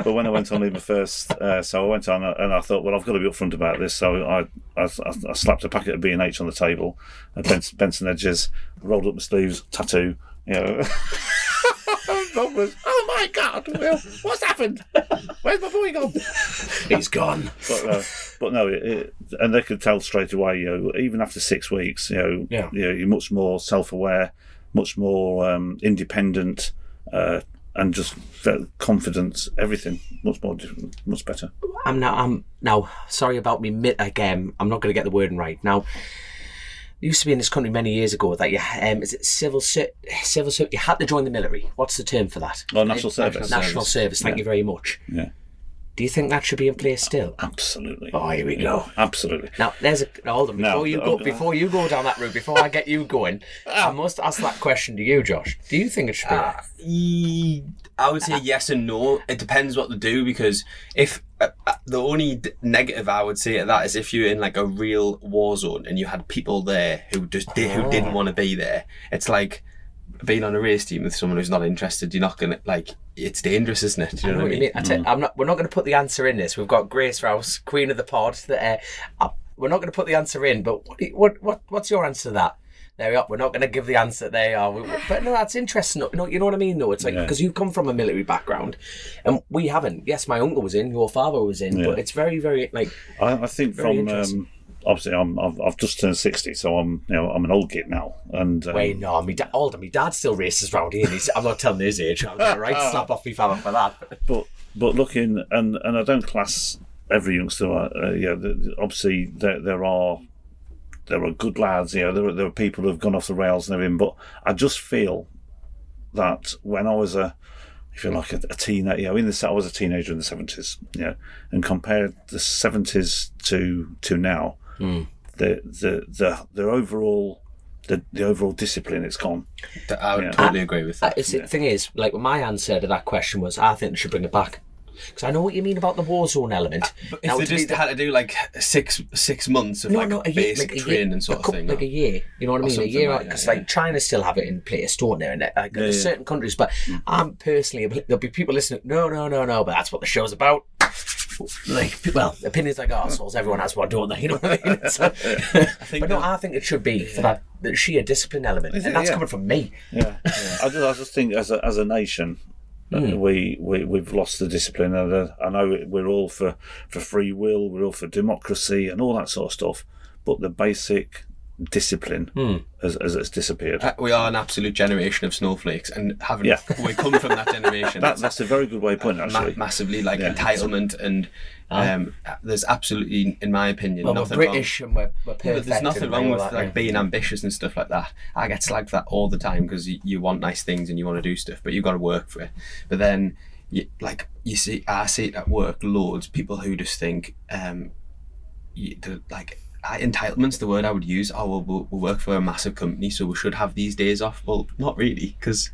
But when I went on leave my first, so I went on and I thought, well, I've got to be upfront about this. So I slapped a packet of B&H on the table, Benson edges, rolled up my sleeves, tattoo, you know. Bob was, oh my God, Will, what's happened? Where's my boy gone? He's gone. But no, and they could tell straight away, you know, even after 6 weeks, you know, you're much more self-aware, much more independent, and just confident, everything much better. I'm now sorry about me again. I'm not going to get the wording right. Now, it used to be in this country many years ago that you is it civil service? You had to join the military. What's the term for that? Oh, national service. National service. Thank you very much. Yeah. Do you think that should be in place still? Absolutely. Oh, here we go. Absolutely. Now, hold on. Before you go down that route, before I get you going, I must ask that question to you, Josh. Do you think it should be? I would say yes and no. It depends what to do, because if the only negative I would say to that is if you're in like a real war zone and you had people there who who didn't want to be there. It's like being on a race team with someone who's not interested. You're not gonna it's dangerous, isn't it? Do you know what I mean? We're not going to put the answer in this. We've got Grace Rouse, Queen of the Pod. We're not going to put the answer in, but what's your answer to that? There we are. We're not going to give the answer. There you are. But no, that's interesting. No, you know what I mean? No, it's like, because you come from a military background, and we haven't. Yes, my uncle was in, your father was in, but it's very, very like. I think from obviously I've just turned 60, so I'm an old git now. And wait, no, older. My dad still races round here. And I'm not telling his age. I'm going to slap off my father for that. But looking, and I don't class every youngster. Obviously there are good lads. You know, there are people who have gone off the rails and everything. But I just feel that when I was a teenager, you know, I was a teenager in the 70s. You know, and compared the 70s to now, the overall discipline, it's gone. I would totally agree with that. The thing is, like, my answer to that question was, I think they should bring it back. Because I know what you mean about the war zone element. But if they just had to do like six months of basic training sort of thing. Like a year, you know what I mean? A year, because like China still have it in place, don't they? And there's certain countries, but I'm personally, there'll be people listening, no, but that's what the show's about. Like, well, opinions like arseholes, everyone has one, don't they? You know what I mean? I think it should be for that sheer discipline element, and that's coming from me. Yeah. I just think as a nation, we've lost the discipline. And I know we're all for free will, we're all for democracy and all that sort of stuff, but the basic discipline has disappeared. We are an absolute generation of snowflakes, and we come from that generation. That's a very good way of putting it, actually. Massively entitlement, and there's absolutely, in my opinion, nothing we're British wrong. And we're perfect. But there's nothing wrong with being ambitious and stuff like that. I get slagged for that all the time, because you want nice things and you want to do stuff, but you've got to work for it. But then, I see it at work loads. People who just think, entitlement's the word I would use. We'll work for a massive company, so we should have these days off. Well, not really, because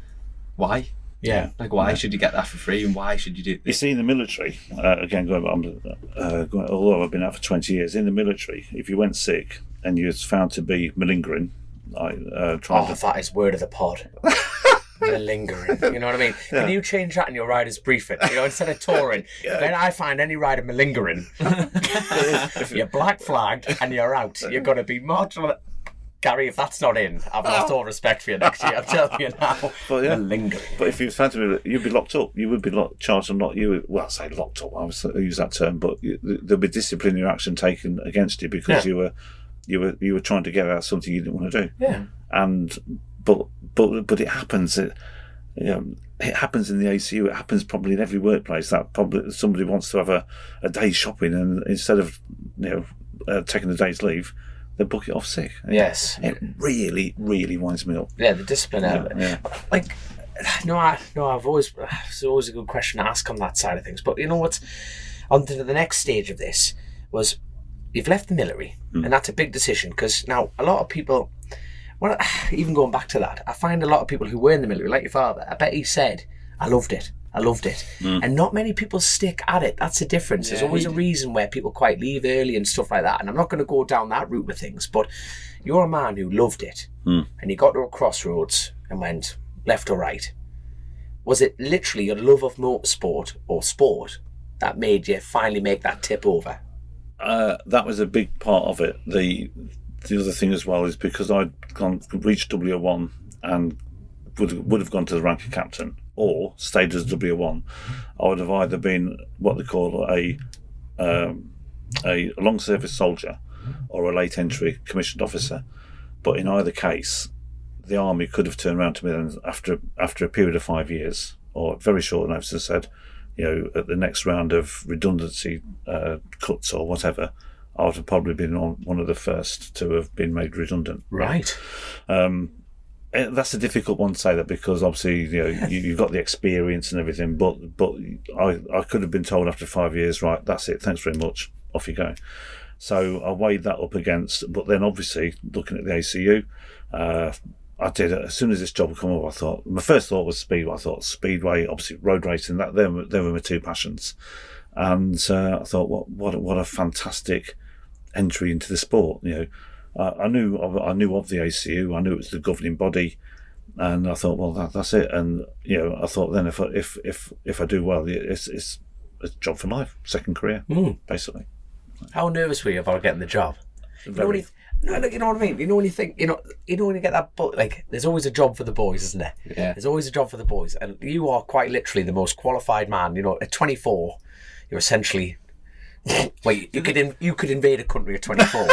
why? Yeah. Why should you get that for free, and why should you do this? You see, in the military, again, although I've been out for 20 years, in the military, if you went sick and you was found to be malingering, that is word of the pod. Malingering, you know what I mean? Yeah. Can you change that in your rider's briefing? You know, instead of touring, when I find any rider malingering, you're black flagged and you're out. You're going to be marched on. Gary, if that's not in, I've lost all respect for you next year. I'm telling you now. Malingering. But if you was found to be, you'd be locked up. You would be charged and not you. Well, I say locked up. I use that term, but there'll be disciplinary action taken against you because you were trying to get out something you didn't want to do. Yeah. But it happens. It happens in the ACU. It happens probably in every workplace. That probably somebody wants to have a day's shopping, and instead of taking a day's leave, they book it off sick. Yes, it really, really winds me up. Yeah, the discipline element. Yeah. I've always it's always a good question to ask on that side of things. But you know what's on to the next stage of this was you've left the military, and that's a big decision because now a lot of people. Well, even going back to that, I find a lot of people who were in the military, like your father, I bet he said, I loved it. And not many people stick at it. That's the difference. There's always a reason where people quite leave early and stuff like that. And I'm not going to go down that route with things, but you're a man who loved it. And you got to a crossroads and went left or right. was it literally your love of motorsport or sport that made you finally make that tip over? That was a big part of it. The other thing as well is because I'd reached W1 and would have gone to the rank of captain or stayed as W1, I would have either been what they call a long service soldier or a late entry commissioned officer. But in either case, the army could have turned around to me then after a period of 5 years or very short notice and said, at the next round of redundancy cuts or whatever, I would have probably been one of the first to have been made redundant. Right. That's a difficult one to say that because obviously you've got the experience and everything, but I could have been told after 5 years, right, that's it, thanks very much, off you go. So I weighed that up against, but then obviously looking at the ACU, I did it as soon as this job would come up. I thought my first thought was speedway. I thought speedway, obviously road racing. That they were my two passions, and I thought, what a fantastic entry into the sport. I knew of the ACU. I knew it was the governing body, and I thought, well, that's it. And I thought then if I do well, it's a job for life, second career, basically. How nervous were you about getting the job? Very. You know what I mean? You know when you think, when you get that, like, there's always a job for the boys, isn't there? Yeah. There's always a job for the boys. And you are quite literally the most qualified man. At 24, you're essentially, well, you could invade a country at 24.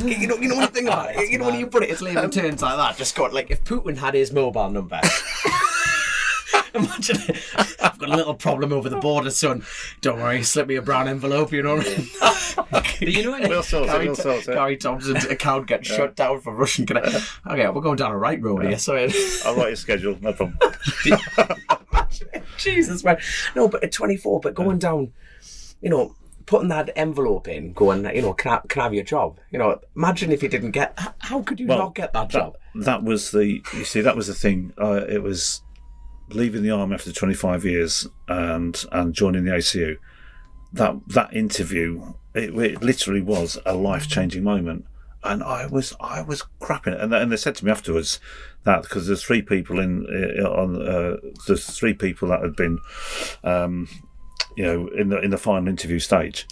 you know when you think about it, when you put it, it's layman terms like that, just got, like, if Putin had his mobile number... Imagine it. I've got a little problem over the border, son. Don't worry, slip me a brown envelope, you know what I mean? We'll sort it. Gary Thompson's account gets shut down for Russian connection. Okay, we're going down a right road here, sorry. I'll write your schedule, no problem. Jesus, man. No, but at 24, but going down, putting that envelope in, going, can I have your job? Imagine if you didn't get, how could you not get that job? That was the thing. It was leaving the army after 25 years and joining the ACU. That interview, it literally was a life-changing moment, and I was crapping it. And they said to me afterwards that because there's three people there's three people that had been in the final interview stage,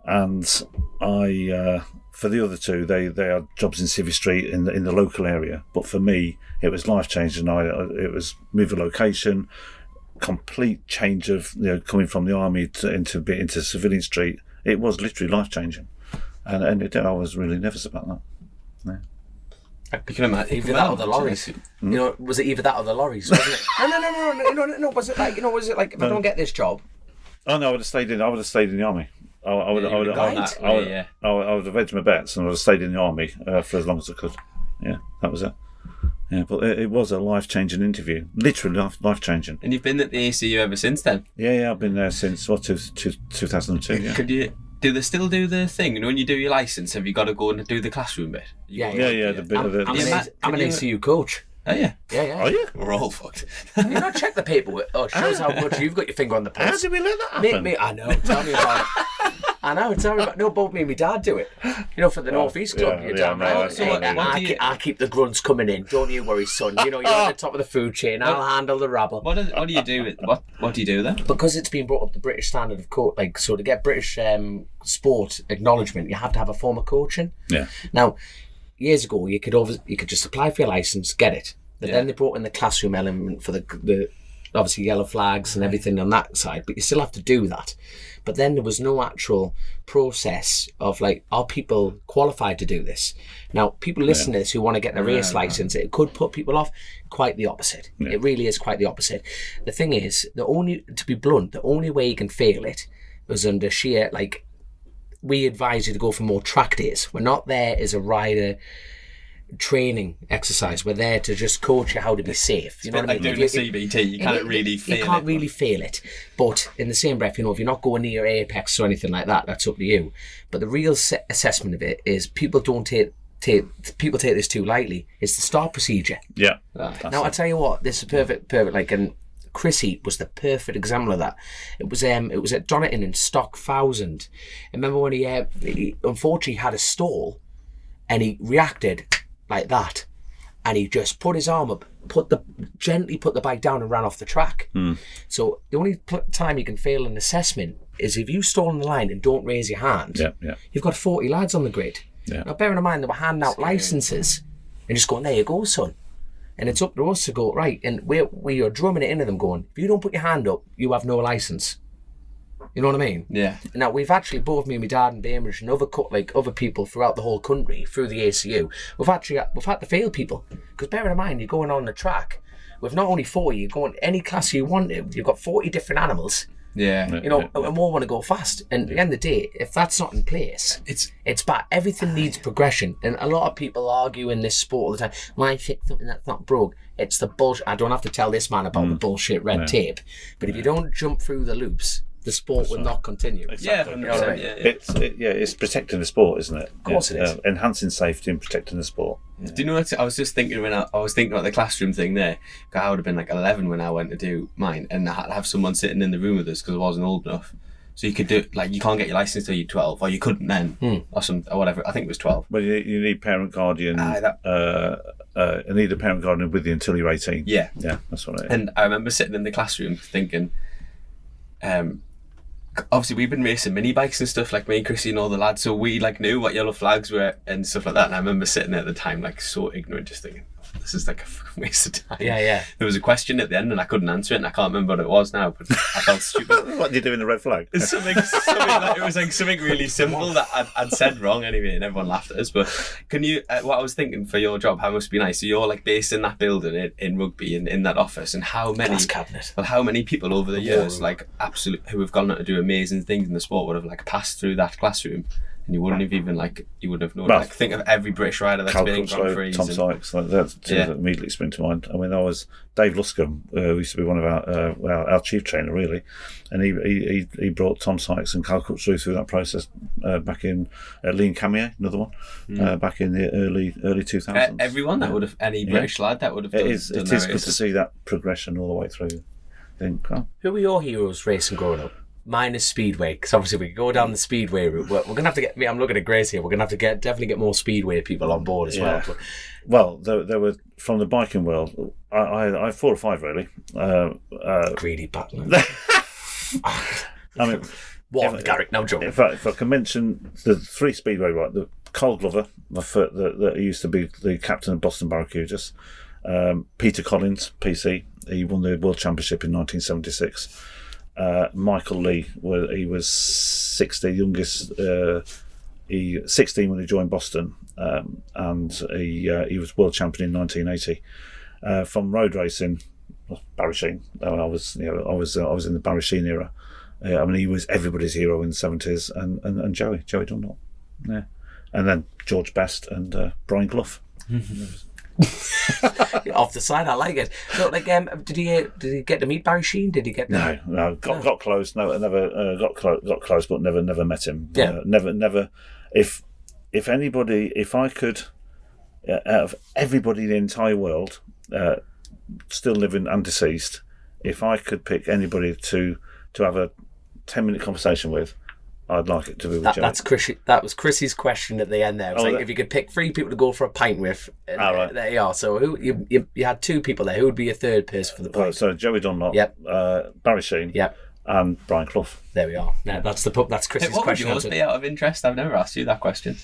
and I for the other two they had jobs in Civvy Street in the local area, but for me it was life changing. It was move a location, complete change of coming from the army into Civilian Street. It was literally life changing, and I was really nervous about that. Yeah. You can imagine either that or the lorries. Was it either that or the lorries? Wasn't it? No. Was it like if I don't get this job? Oh no, I would have stayed in the army. I would have hedged my bets and I would have stayed in the army for as long as I could. Yeah, that was it. Yeah, but it was a life-changing interview, literally life-changing. And you've been at the ACU ever since then? Yeah, I've been there since 2002. Yeah. Do they still do the thing? When you do your licence, have you got to go and do the classroom bit? Yeah. The bit of it. I'm an ACU coach. Oh yeah. Yeah. Are you? We're all fucked. Check the paperwork. Oh, it shows how much you've got your finger on the pulse. How did we let that happen? I know. Tell me about it. I know. Tell me about. No, both me and my dad do it. For the North East Club. You're damn right. I keep the grunts coming in. Don't you worry, son. You're at the top of the food chain. I'll handle the rabble. What do you do? What do you do then? Because it's been brought up the British standard of coach. Like, so to get British sport acknowledgement, you have to have a form of coaching. Yeah. Now, years ago, you could just apply for your licence, get it. But then they brought in the classroom element for the obviously yellow flags and everything on that side, but you still have to do that. But then there was no actual process of are people qualified to do this? Now, people listening to this who want to get a race licence, it could put people off. Quite the opposite. Yeah. It really is quite the opposite. The thing is, to be blunt, the only way you can fail it was under sheer, we advise you to go for more track days. We're not there as a rider training exercise. We're there to just coach you how to be safe. You know what I mean? Doing a CBT, you can't really feel it. You can't really feel it. But in the same breath, if you're not going near apex or anything like that, that's up to you. But the real assessment of it is people take this too lightly. It's the start procedure. Yeah. Now I tell you what, this is perfect. And Chrissy was the perfect example of that. It was at Donington in Stock 1000. I remember when he unfortunately had a stall, and he reacted like that, and he just put his arm up gently put the bike down and ran off the track. So the only time you can fail an assessment is if you stall on the line and don't raise your hand. You've got 40 lads on the grid. Now bearing in mind they were handing out licences and just going, there you go, son. And it's up to us to go, right, and we are drumming it into them going, if you don't put your hand up, you have no licence. You know what I mean? Yeah. Now, we've actually, both me and my dad and Bainbridge and other people throughout the whole country, through the ACU, we've had to fail people. Because bearing in mind, you're going on the track with not only 40, you're going any class you want to. You've got 40 different animals. Yeah. You know, and more want to go fast. And at the end of the day, if that's not in place, it's bad. Everything needs progression. And a lot of people argue in this sport all the time, why fix something that's not broke? It's the bullshit. I don't have to tell this man about the bullshit red tape. But if you don't jump through the loops, the sport will not continue. Exactly. You know what I mean? It's protecting the sport, isn't it? Of course it is. Enhancing safety and protecting the sport. Do you know what I was just thinking when I was thinking about the classroom thing there? 'Cause I would have been like 11 when I went to do mine, and I had to have someone sitting in the room with us because I wasn't old enough. So you could do, like, you can't get your license till you're 12, or you couldn't then, or whatever. I think it was 12. Well, you need parent guardian. You need a parent guardian with you until you're 18. Yeah, that's what it is. And I remember sitting in the classroom thinking, obviously we've been racing mini bikes and stuff, like me and Chrissy and all the lads, so we like knew what yellow flags were and stuff like that. And I remember sitting there at the time like so ignorant, just thinking, this is like a fucking waste of time. Yeah. There was a question at the end and I couldn't answer it, and I can't remember what it was now, but I felt stupid. What did you do in the red flag? It's something like, it was like something really simple that I'd said wrong anyway, and everyone laughed at us. But can you, what I was thinking for your job, how it must be nice. So you're like based in that building in Rugby, in that office, and how many glass cabinet. Well, how many people over the years, like absolute, who have gone on to do amazing things in the sport would have like passed through that classroom, and you wouldn't have even you wouldn't have known. Well, like think of every British rider that's been in Grand Prix. Tom Sykes, like that immediately spring to mind. I mean, I was Dave Luscombe, who used to be one of our chief trainer, really, and he brought Tom Sykes and Carl Crooks through that process back in Lean Camier, another one, back in the early 2000s. Everyone that would have, any British lad that would have done. It is good to see that progression all the way through. Who were your heroes racing growing up? Mine is Speedway, because obviously we can go down the Speedway route. We're going to have to get, I'm looking at Grace here, we're going to have to definitely get more Speedway people on board as well. Well, there were, from the biking world, I had 4 or 5 really. Greedy battler. I mean, Garrick, no joke. If I can mention the 3 Speedway, right, the Cole Glover, that used to be the captain of Boston Barracudas, Peter Collins, PC, he won the World Championship in 1976. Michael Lee, he was 16, youngest. 16 when he joined Boston, and he was world champion in 1980. From road racing, Barry Sheen. I was in the Barry Sheen era. I mean, he was everybody's hero in the 70s, and Joey Dunlop. Yeah, and then George Best and Brian Clough. Off the side, I like it. So, like, did he get to meet Barry Sheen? Did he get? No, got close. No, never got close, but never met him. Yeah, never. If anybody, if I could, out of everybody in the entire world, still living and deceased, if I could pick anybody to have a 10-minute conversation with, I'd like it to be with Joe. That was Chrissy's question at the end there. It was if you could pick 3 people to go for a pint with, right. There you are. So who you had 2 people there. Who would be your 3rd person for the pint? So Joey Dunlop, Barry Sheen, and Brian Clough. There we are. Yeah, that's Chrissy's what question. What would yours be out of interest? I've never asked you that question.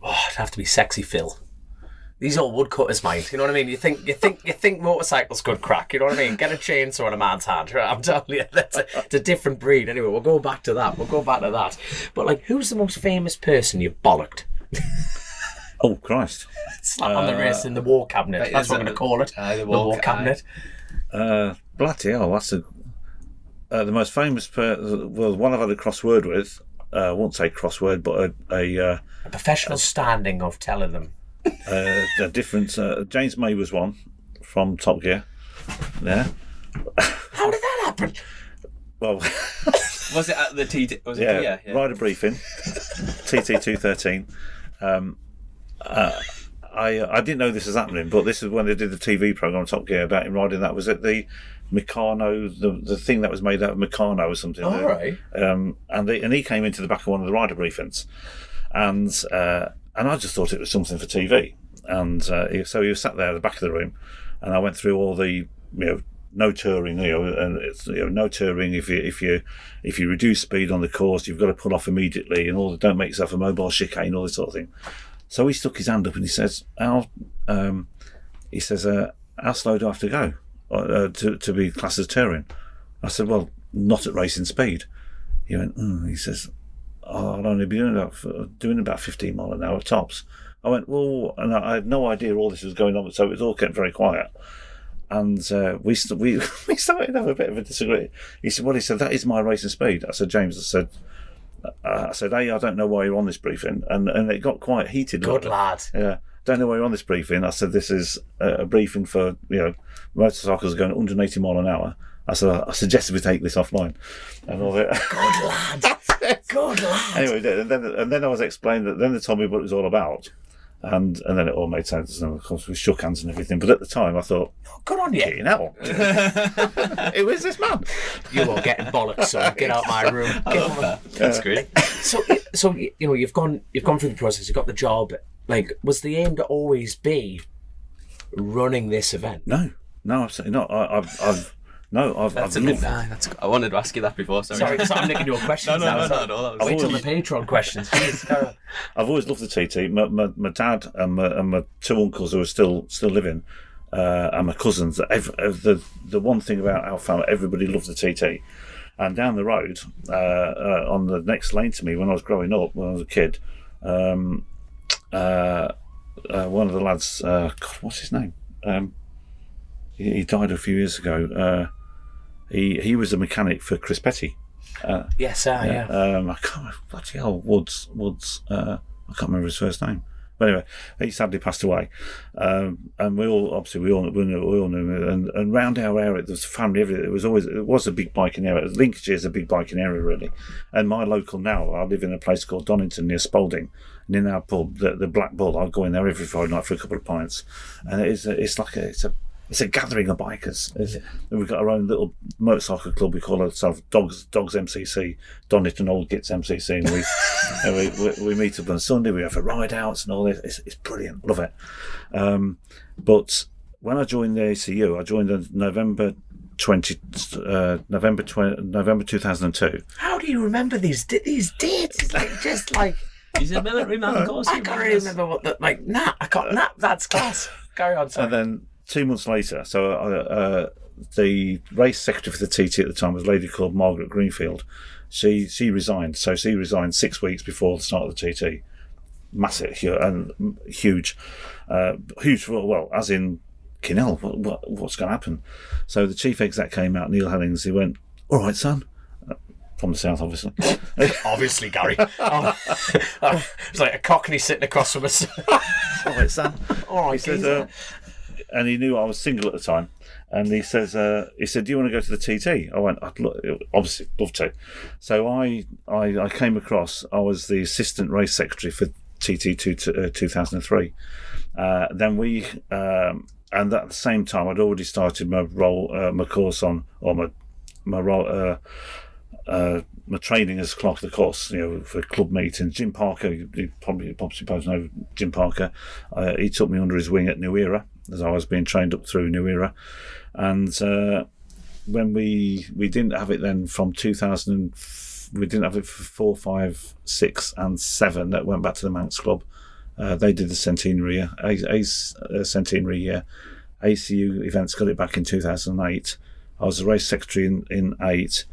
Oh, it'd have to be Sexy Phil. These all woodcutters, mate. You know what I mean? You think motorcycles could crack. You know what I mean? Get a chainsaw in a man's hand. Right? I'm telling you, it's a different breed. Anyway, we'll go back to that. But like, who's the most famous person you've bollocked? Oh Christ! Slap on the wrist in the war cabinet. That's what I'm going to call it. The war cabinet. Bloody hell! That's the most famous. One I've had a crossword with. I won't say crossword, but a professional standing of telling them. A different. James May was one from Top Gear. Yeah. How did that happen? Well, was it at the TT? Was it? Yeah. Rider briefing. TT 213. I didn't know this was happening, but this is when they did the TV program on Top Gear about him riding that. Was it the Meccano, the thing that was made out of Meccano or something? All right. And he came into the back of one of the rider briefings, and I just thought it was something for TV. so he was sat there at the back of the room, and I went through all the no touring, and it's no touring if you reduce speed on the course, you've got to pull off immediately, and all don't make yourself a mobile chicane, all this sort of thing. So he stuck his hand up and he says, "How slow do I have to go to be classed as touring?" I said, "Well, not at racing speed." He went, he says, "I'll only be doing about 15 mile an hour tops." I went, "Well," and I had no idea all this was going on, so it was all kept very quiet. And we started to have a bit of a disagreement. He said, "That is my racing speed." I said, "James," I said, "Hey, I don't know why you're on this briefing," and it got quite heated. Good lad. Yeah, don't know why you're on this briefing. I said, "This is a briefing for motorcycles going 180 mile an hour." I said, "I suggested we take this offline," and all that. Good lad. Good lad. Anyway, and then I was explained that. Then they told me what it was all about. And then it all made sense, and of course we shook hands and everything. But at the time, I thought, "Good on you, hell, who is this man?" You are getting bollocks, son. Get out my room. That's great. So you've gone through the process. You got the job. Like, was the aim to always be running this event? No, absolutely not. That's a good. I wanted to ask you that before. Sorry, I'm nicking your questions. No, not at all. Wait till the Patreon questions. Jeez, I've always loved the TT. My dad and my two uncles who are still living, and my cousins. The one thing about our family, everybody loved the TT. And down the road, on the next lane to me, when I was growing up, when I was a kid, one of the lads, what's his name? He died a few years ago. He was a mechanic for Chris Petty. Yes, yeah. I can't. Bloody hell, Woods. I can't remember his first name. But anyway, he sadly passed away, and we all knew him. And round our area, there was family. Everything. It was a big biking area. Lincolnshire is a big biking area, really. And my local now, I live in a place called Donington near Spalding, and in our pub, the Black Bull, I'll go in there every Friday night for a couple of pints, and it's a gathering of bikers. And we've got our own little motorcycle club. We call ourselves Dogs MCC, Donington Old Gits MCC, and we meet up on Sunday. We have ride outs and all this. It's brilliant. Love it. But when I joined the ACU, I joined in November 2002. How do you remember these dates? It's like just like he's a military man, of course. I can't remember what I can't. That's class. Carry on. Sorry. And then 2 months later, so the race secretary for the TT at the time was a lady called Margaret Greenfield. She resigned. So she resigned 6 weeks before the start of the TT. Massive and huge. Well, as in Kinnell. What's going to happen? So the chief exec came out, Neil Hellings. He went, "All right, son." From the south, obviously. Obviously, Gary. It's like a cockney sitting across from us. "All right, son." All right, he said, and he knew I was single at the time, and he said, "Do you want to go to the TT?" I went, "I'd obviously love to." So I came across. I was the assistant race secretary for TT 2003. Then we, and at the same time, I'd already started my course on, or my role. My training as clerk of the course, for club meetings. Jim Parker, you probably know Jim Parker. He took me under his wing at New Era as I was being trained up through New Era, and when we didn't have it then from 2000, we didn't have it for 4, 5, 6, and 7. That went back to the Manx Club. They did the centenary year, centenary year. ACU events got it back in 2008. I was the race secretary in 8.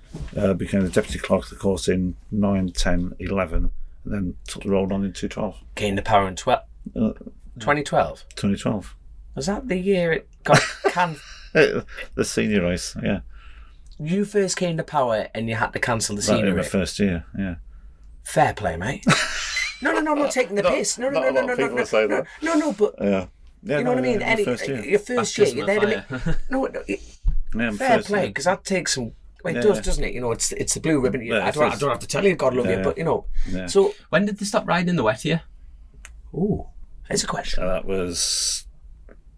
Became the deputy clerk of the course in 9, 10, 11, and then took the role on in 2012. Gained the power in 2012. 2012. Was that the year it got cancelled? The senior race, yeah. You first came to power and you had to cancel the senior race. The first year, yeah. Fair play, mate. No, I'm not taking the piss. No, but yeah. You know what I mean? Your first year, you're there to make. Fair play, because that takes some. Well, it does, doesn't it? It's the blue ribbon. I don't have to tell you, God love you, but Yeah. So when did they stop riding the wet here? Ooh, there's a question. That was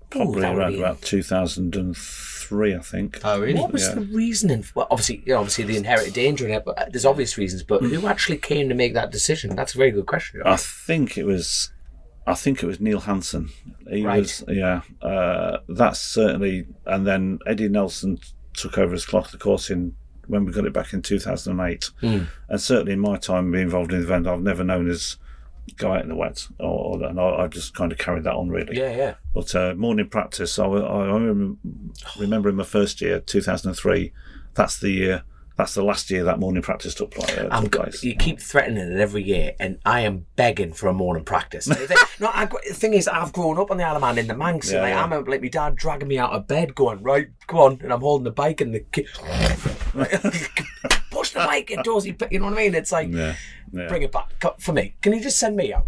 probably around about 2003, I think. Oh, really? What was the reasoning? Well, obviously the inherited danger in it, but there's obvious reasons. But who actually came to make that decision? That's a very good question. I think it was I think it was Neil Hansen. He Right. was, that's certainly. And then Eddie Nelson took over as clerk of the course when we got it back in 2008. And certainly in my time being involved in the event, I've never known as go out in the wet, and I just kind of carried that on really. Yeah. But morning practice, I remember in my first year, 2003. That's the year. That's the last year that morning practice took place. You keep threatening it every year, and I am begging for a morning practice. The thing is, I've grown up on the Isle of Man in the Manx, and I remember my dad dragging me out of bed, going, "Right, come on," and I'm holding the bike, and the kid push the bike indoors. You know what I mean? It's like, bring it back for me. Can you just send me out?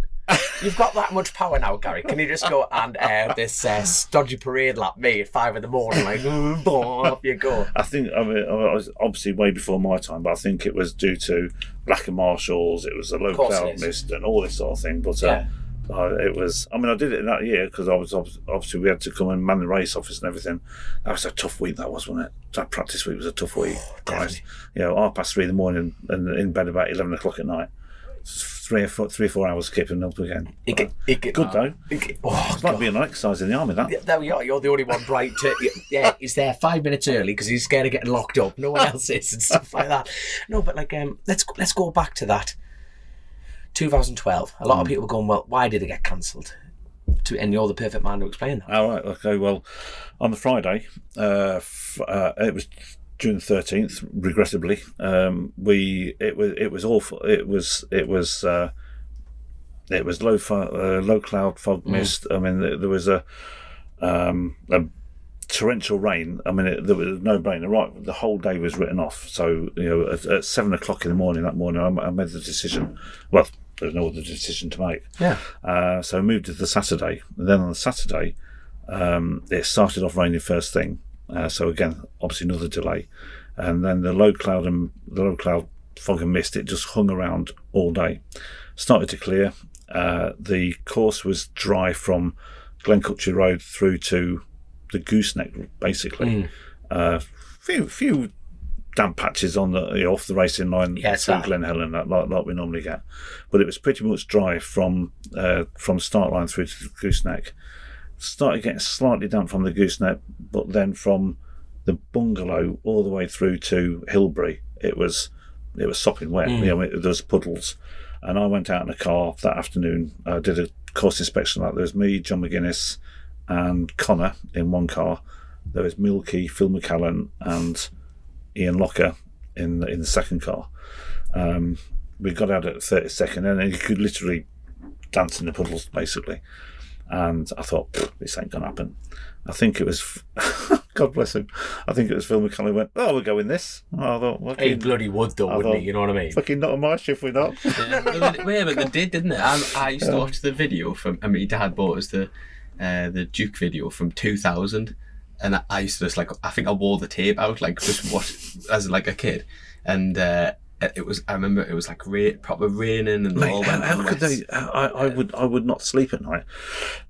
You've got that much power now, Gary. Can you just go and this stodgy parade lap me at 5 a.m, like, off you go? I was obviously way before my time, but I think it was due to lack of marshals. It was a low cloud mist and all this sort of thing. But it was. I mean, I did it in that year because I was obviously we had to come and man the race office and everything. That was a tough week. That was, wasn't it? That practice week was a tough week. Christ, 3:30 in the morning and in bed about 11 o'clock at night. 3 or 4 hours skipping up again. Good though. It's like being an exercise in the army. That. Yeah, there we are. You're the only one bright. He's there 5 minutes early because he's scared of getting locked up. No one else is and stuff like that. No, but let's go back to that. 2012. A lot of people are going, well, why did it get cancelled? And you're the perfect man to explain that. All right. Okay. Well, on the Friday, it was June 13th, regrettably, it was awful. It was low cloud, fog, mist. I mean, there was a torrential rain. I mean, there was no rain. Right, the whole day was written off. So at 7 o'clock in the morning that morning, I made the decision. Well, there's no other decision to make. Yeah. So I moved to the Saturday, and then on the Saturday, it started off raining first thing. So again, obviously another delay, and then the low cloud fog and mist, it just hung around all day. Started to clear. The course was dry from Glencutchy Road through to the gooseneck, basically. Few damp patches on the off the racing line through Glen Helen, like we normally get, but it was pretty much dry from start line through to the gooseneck. Started getting slightly damp from the gooseneck, but then from the bungalow all the way through to Hilbury, it was sopping wet. There was puddles, and I went out in a car that afternoon. I did a course inspection. There was me, John McGuinness, and Connor in one car. There was Milky, Phil McCallan, and Ian Locker in the second car. We got out at the 32nd, and you could literally dance in the puddles, basically. And I thought, this ain't gonna happen. I think it was, God bless him. I think it was Phil McCullough went, we'll go in this. I thought, he bloody would though, wouldn't he? You know what I mean? Fucking not on my shift, we're not. Yeah, but they did, didn't it? I used to watch the video from. I mean, my dad bought us the Duke video from 2000, and I used to just I think I wore the tape out just watch as a kid, and. It was. I remember it was proper raining and all that. How could they? I would not sleep at night.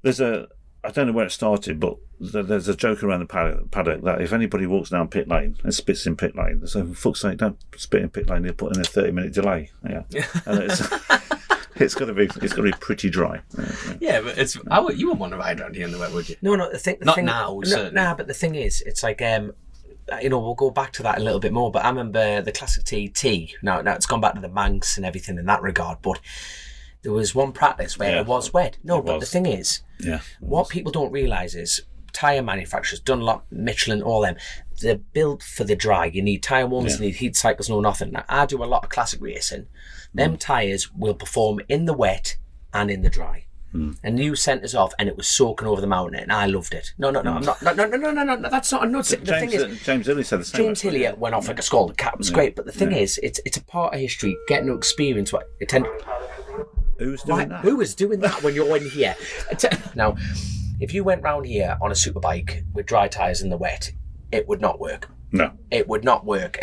I don't know where it started, but there's a joke around the paddock that if anybody walks down pit lane and spits in pit lane, so for fuck's sake, don't spit in pit lane. They put in a 30-minute delay. Yeah, and it's got to be pretty dry. Yeah, but you wouldn't want to ride around here in the wet, would you? No. Not now, certainly. Nah, but the thing is, it's we'll go back to that a little bit more, but I remember the Classic TT. Now it's gone back to the Manx and everything in that regard, but there was one practice where it was wet. The thing is, what people don't realise is tyre manufacturers, Dunlop, Michelin, all them, they're built for the dry. You need tyre warmers, you need heat cycles, no nothing. Now, I do a lot of classic racing. Them tyres will perform in the wet and in the dry. And you sent us off, and it was soaking over the mountain, and I loved it. No, I'm not. No, that's not a nut. The thing is, James Hillier said the same. James Hillier went off like a scalded cat. It was great, but the thing is, it's a part of history. Getting to experience what it Who's doing that? Who is doing that when you're in here? Now, if you went round here on a superbike with dry tyres in the wet, it would not work. No, it would not work.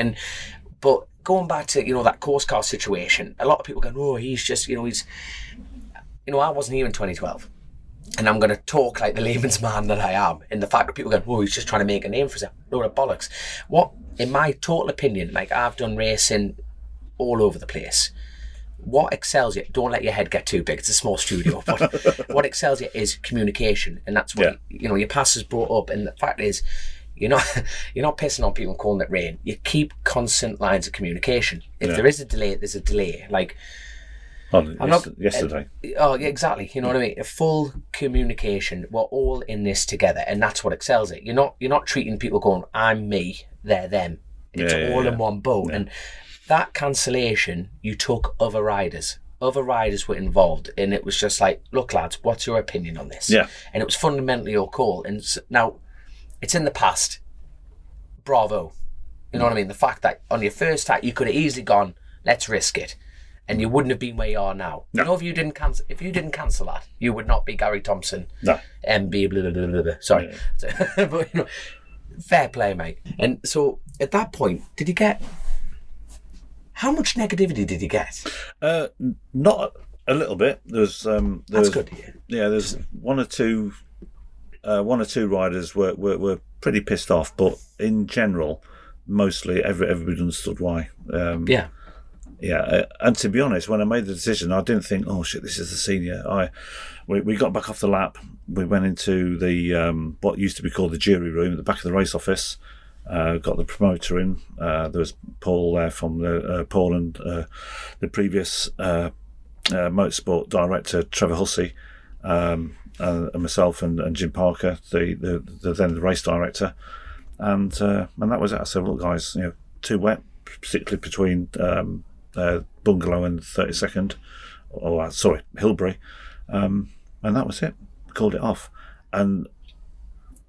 But going back to that course car situation, a lot of people go, he's just he's. I wasn't here in 2012, and I'm going to talk like the layman's man that I am, in the fact that people go, he's just trying to make a name for himself. Load of bollocks. What, in my total opinion, I've done racing all over the place. what excels you, don't let your head get too big, it's a small studio, but what excels you is communication, and that's what your past has brought up. And the fact is, you're not pissing on people and calling it rain. You keep constant lines of communication. If there is a delay, there's a delay. Like, yesterday. Oh, yeah, exactly. You know what I mean? A full communication. We're all in this together, and that's what excels it. You're not treating people going, I'm me, they're them. It's all in one boat. Yeah. And that cancellation, you took other riders. Other riders were involved, and it was just like, look, lads, what's your opinion on this? Yeah. And it was fundamentally your call. And now, it's in the past. Bravo. You know what I mean? The fact that on your first act, you could have easily gone, let's risk it. And you wouldn't have been where you are now. No. You know, if you didn't cancel that, you would not be Gary Thompson. No. MB blah, blah, blah, blah, blah. Sorry. Yeah. But, fair play, mate. And so, at that point, how much negativity did you get? Not a little bit. That's good. Yeah, there's one or two riders were pretty pissed off, but in general, mostly everybody understood why. Yeah, and to be honest, when I made the decision, I didn't think, oh shit, this is the senior. We got back off the lap. We went into the what used to be called the jury room at the back of the race office. Got the promoter in. There was Paul there from Paul and the previous motorsport director Trevor Hussey, and myself and Jim Parker, the then the race director, and that was it. I said, look, guys, too wet, particularly between Bungalow and 32nd, Hilbury, and that was it. Called it off, and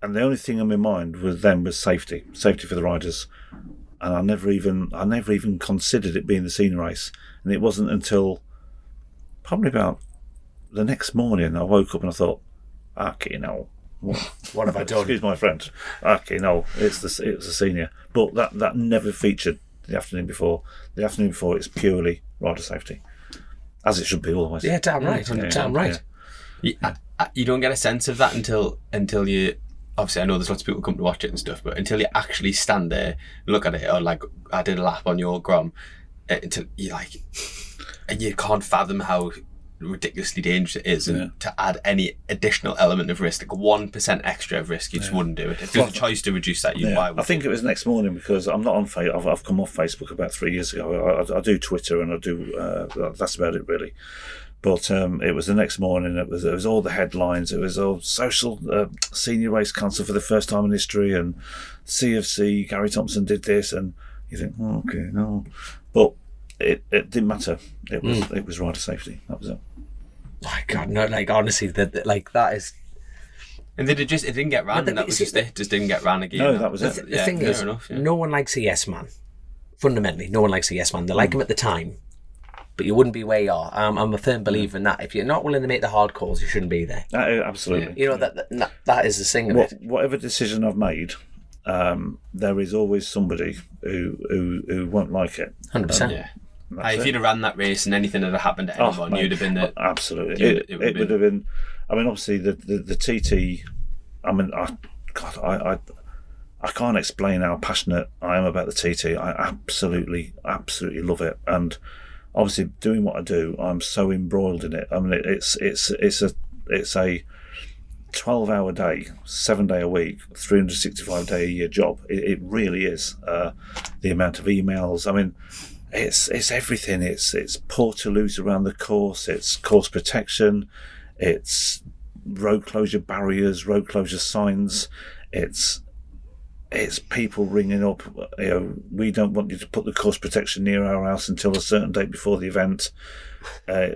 the only thing on my mind was safety for the riders, and I never even considered it being the senior race. And it wasn't until probably about the next morning I woke up and I thought, okay, no, what have I done? Excuse my French. Okay, no, it was the senior, but that never featured the afternoon before. The afternoon before, it's purely rider safety, as it should be always. Yeah, damn right, damn right. Yeah. You don't get a sense of that until you. Obviously, I know there's lots of people come to watch it and stuff, but until you actually stand there and look at it, or like I did a lap on your Grom, until you can't fathom how ridiculously dangerous it is, and to add any additional element of risk, like 1% extra of risk, you just wouldn't do it. If there's a choice to reduce that, why would I think it was next morning, because I'm not on Facebook. I've come off Facebook about 3 years ago. I do Twitter, and I do that's about it really. But it was the next morning. It was all the headlines. It was all social senior race cancelled for the first time in history, and CFC Gary Thompson did this, and you think, oh, okay, no, but it didn't matter. It was rider safety. That was it. My God, no! Like honestly, that is. And it didn't get ran. And that was just it. Just didn't get ran again. No, that was it. The thing is, no one likes a yes man. Fundamentally, no one likes a yes man. They like him at the time, but you wouldn't be where you are. I'm a firm believer in that. If you're not willing to make the hard calls, you shouldn't be there. Absolutely. That is the thing of it. Whatever decision I've made, there is always somebody who won't like it. 100%. Yeah. If you'd have ran that race and anything had happened to anyone, you'd have been there. Absolutely. It would have been. I mean, obviously the TT. I mean, I can't explain how passionate I am about the TT. I absolutely love it, and obviously doing what I do, I'm so embroiled in it. I mean, it's a 12-hour day, 7 day a week, 365 day a year job. It really is. The amount of emails. I mean, it's everything. It's portaloos around the course. It's course protection. It's road closure barriers, road closure signs. It's people ringing up, we don't want you to put the course protection near our house until a certain date before the event. I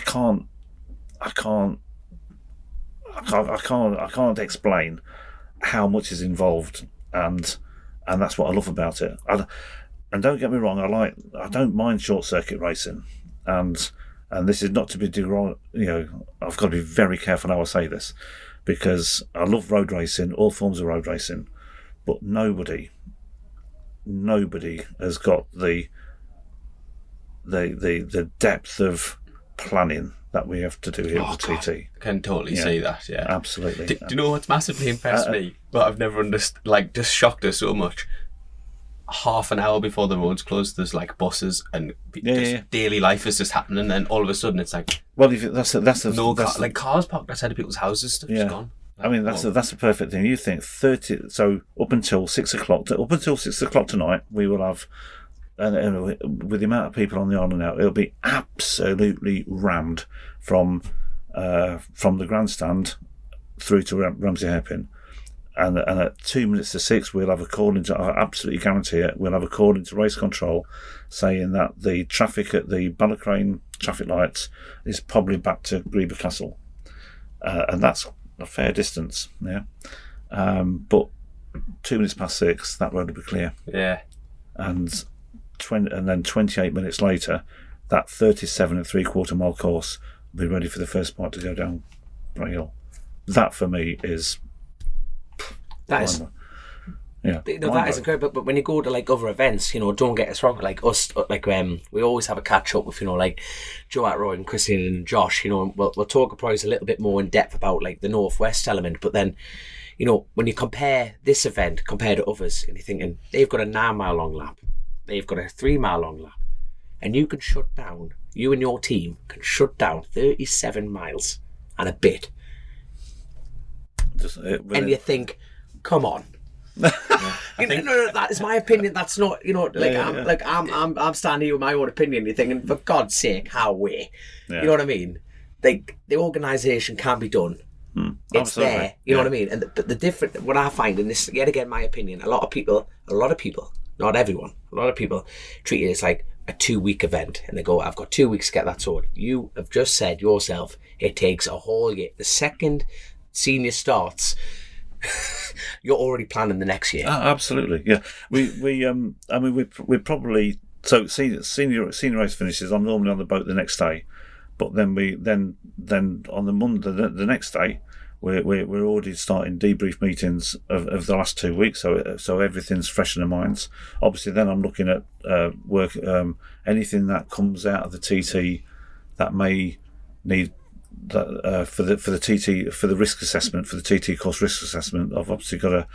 can't explain how much is involved, and that's what I love about it. And don't get me wrong, I don't mind short circuit racing, and this is not to be I've got to be very careful how I say this, because I love road racing, all forms of road racing, but nobody has got the depth of planning that we have to do here at TT. I can totally see that, yeah. Absolutely. Do you know what's massively impressed me, but I've never understood, just shocked us so much? half an hour before the roads close, there's like buses and daily life is just happening, and then all of a sudden it's like, well, if that's like cars parked outside of people's houses, stuff just gone. I mean, that's the perfect thing. You think 30, so up until 6 o'clock tonight, we will have, and with the amount of people on the island now, it'll be absolutely rammed from the grandstand through to Ramsey Hairpin. And at 2 minutes to 6, we'll have a call into, I absolutely guarantee it, we'll have a call into race control saying that the traffic at the Ballacrane traffic lights is probably back to Greba Castle. And that's a fair distance, yeah. But 2 minutes past 6, that road will be clear. Yeah. And then 28 minutes later, that 37 3/4 mile course will be ready for the first part to go down Bray Hill. That for me is... That is, yeah, that is incredible. But when you go to like other events, don't get us wrong. Like us, we always have a catch up with like Joe Atroy and Christine and Josh. And we'll talk probably a little bit more in depth about like the Northwest element. But then, when you compare this event compared to others, and you're thinking they've got a 9 mile long lap, they've got a 3 mile long lap, and you and your team can shut down 37 miles and a bit, and you think, come on. No, that is my opinion. That's not, I'm standing here with my own opinion. You're thinking, for God's sake, how we? You know what I mean? Like, the organisation can be done. It's absolutely there. You know what I mean? And but the different, what I find in this, yet again, my opinion, a lot of people, not everyone, a lot of people treat it as like a 2-week event, and they go, I've got 2 weeks to get that sorted. You have just said yourself, it takes a whole year. The second senior starts, you're already planning the next year. Absolutely, yeah. We probably, so senior race finishes. I'm normally on the boat the next day, but then on the Monday the next day, we're already starting debrief meetings of the last 2 weeks. So everything's fresh in our minds. Obviously, then I'm looking at work, anything that comes out of the TT that may need. That for the TT, for the risk assessment, for the TT course risk assessment, I've obviously got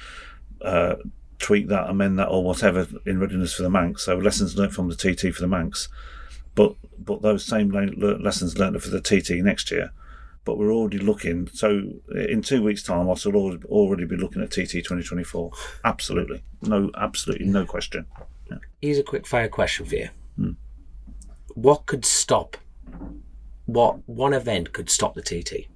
to tweak that, amend that, or whatever in readiness for the Manx. So lessons learnt from the TT for the Manx, but those same lessons learnt for the TT next year. But we're already looking. So in 2 weeks' time, I shall already be looking at TT 2024. Absolutely no question. Yeah. Here's a quick fire question for you. What could stop? What one event could stop the TT?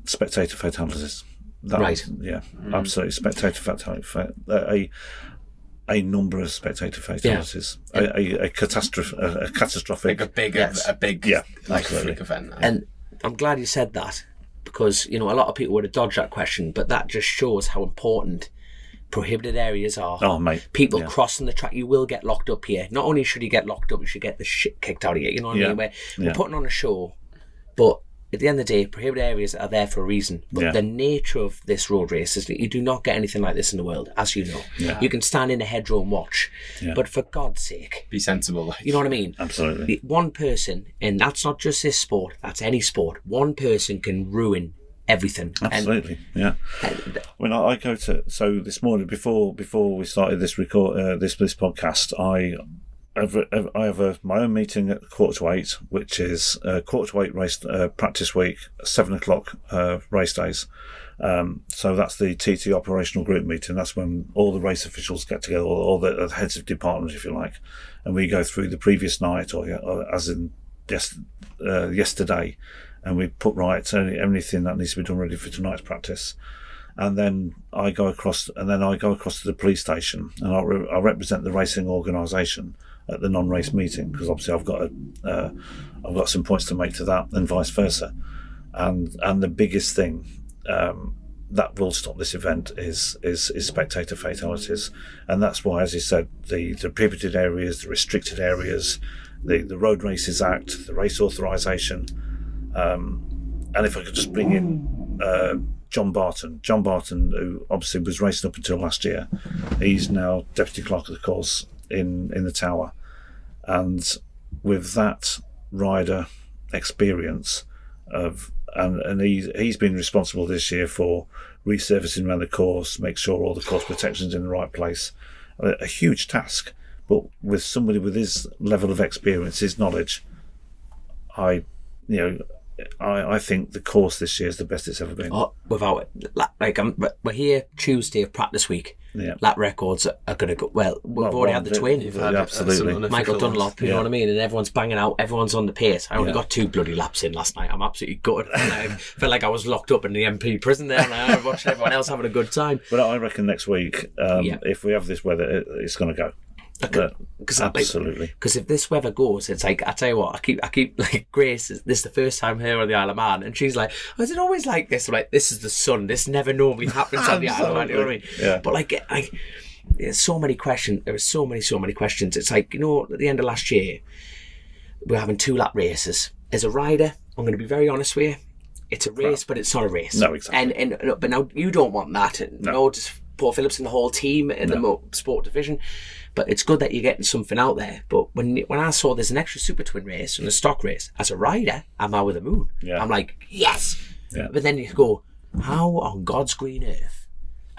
Spectator fatalities. Right. Yeah, absolutely. Spectator fatality. A number of spectator fatalities. Yeah. A catastrophic. Like a big like freak event. And I'm glad you said that, because a lot of people would have dodged that question, but that just shows how important prohibited areas are. Oh, mate. People crossing the track, you will get locked up here. Not only should you get locked up, you should get the shit kicked out of you. You know what I mean? We're putting on a show, but at the end of the day, prohibited areas are there for a reason. But the nature of this road race is that you do not get anything like this in the world, as you know. Yeah. You can stand in a hedgerow and watch, but for God's sake, be sensible. You know what I mean? Absolutely. One person, and that's not just this sport, that's any sport, one person can ruin everything. Absolutely, When I go to, so this morning before we started this this podcast, I have my own meeting at 7:45, which is 7:45 race practice week, 7 o'clock race days. So that's the TT operational group meeting. That's when all the race officials get together, all the heads of department, if you like, and we go through the previous night, or as in yesterday. And we put right anything that needs to be done ready for tonight's practice, and then I go across to the police station, and I represent the racing organisation at the non-race meeting, because obviously I've got some points to make to that, and vice versa. And the biggest thing that will stop this event is spectator fatalities, and that's why, as you said, the prohibited areas, the restricted areas, the Road Races Act, the race authorisation. And if I could just bring in John Barton, who obviously was racing up until last year, he's now deputy clerk of the course in the Tower, and with that rider experience of and he's been responsible this year for resurfacing around the course, make sure all the course protection's in the right place. A huge task, but with somebody with his level of experience, his knowledge, I think the course this year is the best it's ever been. Oh, without it, we're here Tuesday of practice week. Yeah. Lap records are going to go well. We've already had the twin. You've had Absolutely. Michael Dunlop, you know what I mean, and everyone's banging out. Everyone's on the pace. I only got 2 bloody laps in last night. I'm absolutely gutted. I felt like I was locked up in the MP prison there, and I watched everyone else having a good time. But I reckon next week, if we have this weather, it's going to go. Absolutely. Because if this weather goes, it's like, I tell you what, I keep like, Grace, this is the first time here on the Isle of Man, and she's like, oh, is it always like this? I'm like, this is the sun. This never normally happens on the Isle of Man. You know what I mean? Yeah. But there's so many questions. There were so many questions. It's like, at the end of last year, we were having 2-lap races. As a rider, I'm going to be very honest with you, it's a race, but it's not a race. No, exactly. But now you don't want that. No, just Paul Phillips and the whole team in the motorsport division. But it's good that you're getting something out there. But when I saw there's an extra Super Twin race and a stock race, as a rider, I'm out with the moon. Yeah. I'm like, yes. Yeah. But then you go, how on God's green earth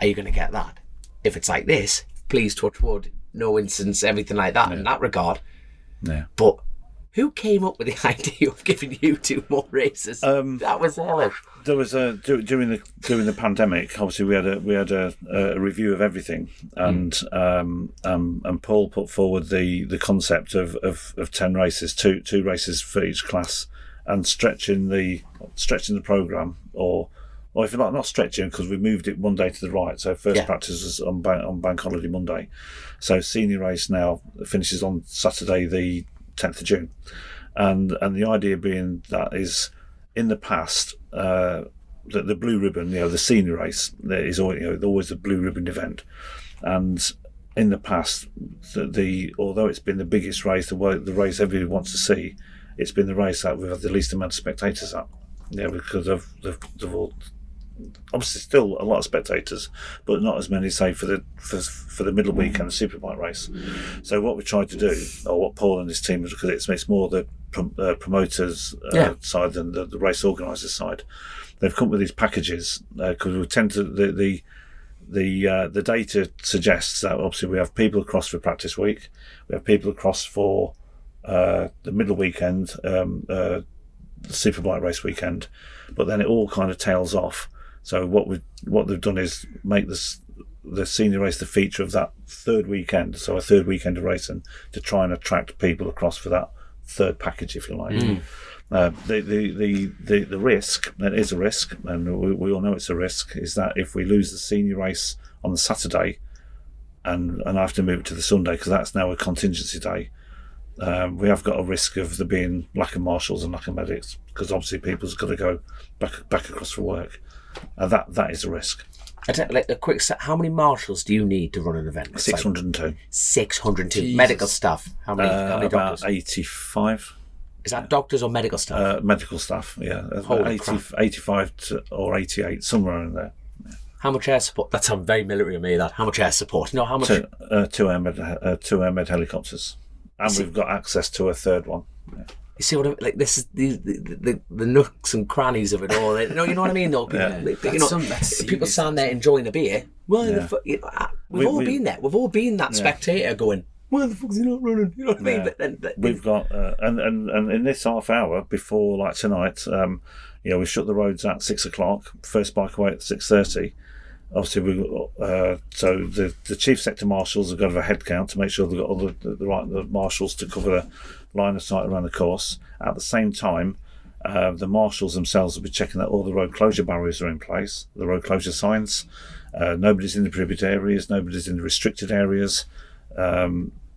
are you going to get that? If it's like this, please touch wood, no incidents, everything like that in that regard. Yeah. But who came up with the idea of giving you 2 more races? That was hellish. There was during the pandemic. Obviously, we had a review of everything, and Paul put forward the concept of 10 races, two races for each class, and stretching the program, or if you like, not stretching, because we moved it one day to the right. So first practice was on Bank Holiday Monday. So senior race now finishes on Saturday the 10th of June, and the idea being that is, in the past, the blue ribbon, the senior race, there is always a blue ribbon event, and in the past, although it's been the biggest race, the race everybody wants to see, it's been the race that we've had the least amount of spectators at, because of all. Obviously, still a lot of spectators, but not as many, say, for the middle weekend Superbike race. So what we tried to do, or what Paul and his team, because it's more the promoters side than the race organisers side, they've come up with these packages, because we tend to the data suggests that obviously we have people across for practice week, we have people across for the middle weekend, the Superbike race weekend, but then it all kind of tails off. So what they've done is make the senior race the feature of that third weekend, so a third weekend of racing, to try and attract people across for that third package, if you like. The risk, and it is a risk, and we all know it's a risk, is that if we lose the senior race on the Saturday and I have to move it to the Sunday, because that's now a contingency day, we have got a risk of there being lack of marshals and lack of medics, because obviously people's got to go back across for work. That is a risk. Like a quick set, how many marshals do you need to run an event? 602. 602. Jesus. Medical staff. How many About doctors? 85. Is that doctors or medical staff? Medical staff, yeah. Holy 85 or 88, somewhere in there. How much air support? That sounds very military of me, that. How much air support? No, how much? Two air med helicopters. And we've got access to a third one. Yeah. You see what I mean? Like, this is the nooks and crannies of it all. You know what I mean? Though, people stand there enjoying a beer. Well, we've all been there. We've all been that spectator going, why the fuck is he not running? You know what I mean? But we've got and in this half hour before, like tonight, we shut the roads at 6 o'clock. First bike away at 6:30. Obviously, so the chief sector marshals have got a head count to make sure they've got all the marshals to cover the line of sight around the course. At the same time, the marshals themselves will be checking that all the road closure barriers are in place, the road closure signs. Nobody's in the prohibited areas, nobody's in the restricted areas.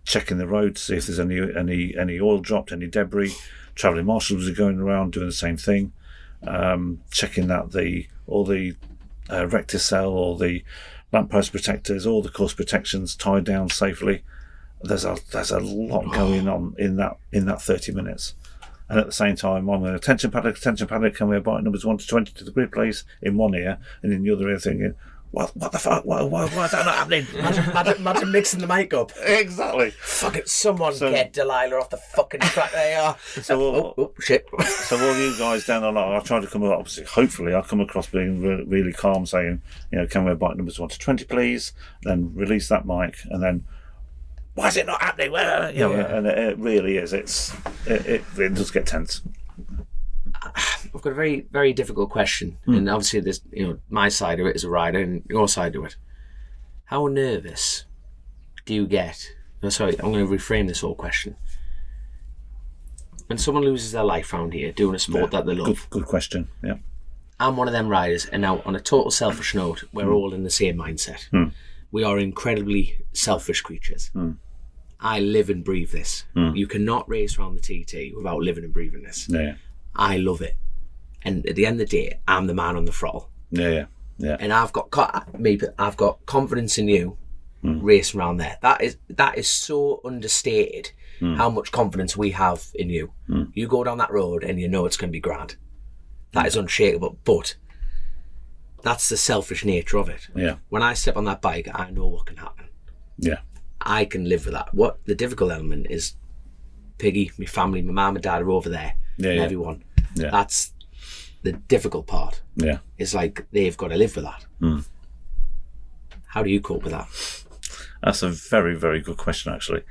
Checking the road to see if there's any oil dropped, any debris. Travelling marshals are going around doing the same thing. Checking that all the recticel, all the lamppost protectors, all the course protections tied down safely. There's a lot going on in that 30 minutes. And at the same time, I'm going, attention paddock, can we have bike numbers 1 to 20 to the grid, please, in one ear, and in the other ear thinking, What the fuck? Why is that not happening? Imagine mixing the mic up. Exactly. Fuck it, someone get Delilah off the fucking track. There you are. So, Shit. So all you guys down the line, I try to come up, obviously, hopefully I'll come across being really calm, saying, can we have bike numbers 1 to 20, please? Then release that mic, and then, why is it not happening? And it really is. It does get tense. I've got a very, very difficult question, and obviously there's, my side of it as a rider and your side of it. How nervous do you get? No, sorry, I'm going to reframe this whole question. When someone loses their life around here doing a sport that they love. Good question. Yeah. I'm one of them riders, and now on a total selfish note, we're all in the same mindset. We are incredibly selfish creatures. I live and breathe this. You cannot race around the TT without living and breathing this. Yeah. I love it, and at the end of the day, I'm the man on the throttle. Yeah. And I've got confidence in you racing around there. That is so understated. How much confidence we have in you. You go down that road and you know it's going to be grand. That is unshakable, but that's the selfish nature of it. Yeah. When I step on that bike, I know what can happen. Yeah. I can live with that. What the difficult element is, Piggy, my family, my mum and dad are over there. Everyone. Yeah. That's the difficult part. Yeah. It's like they've got to live with that. How do you cope with that? That's a very, very good question, actually.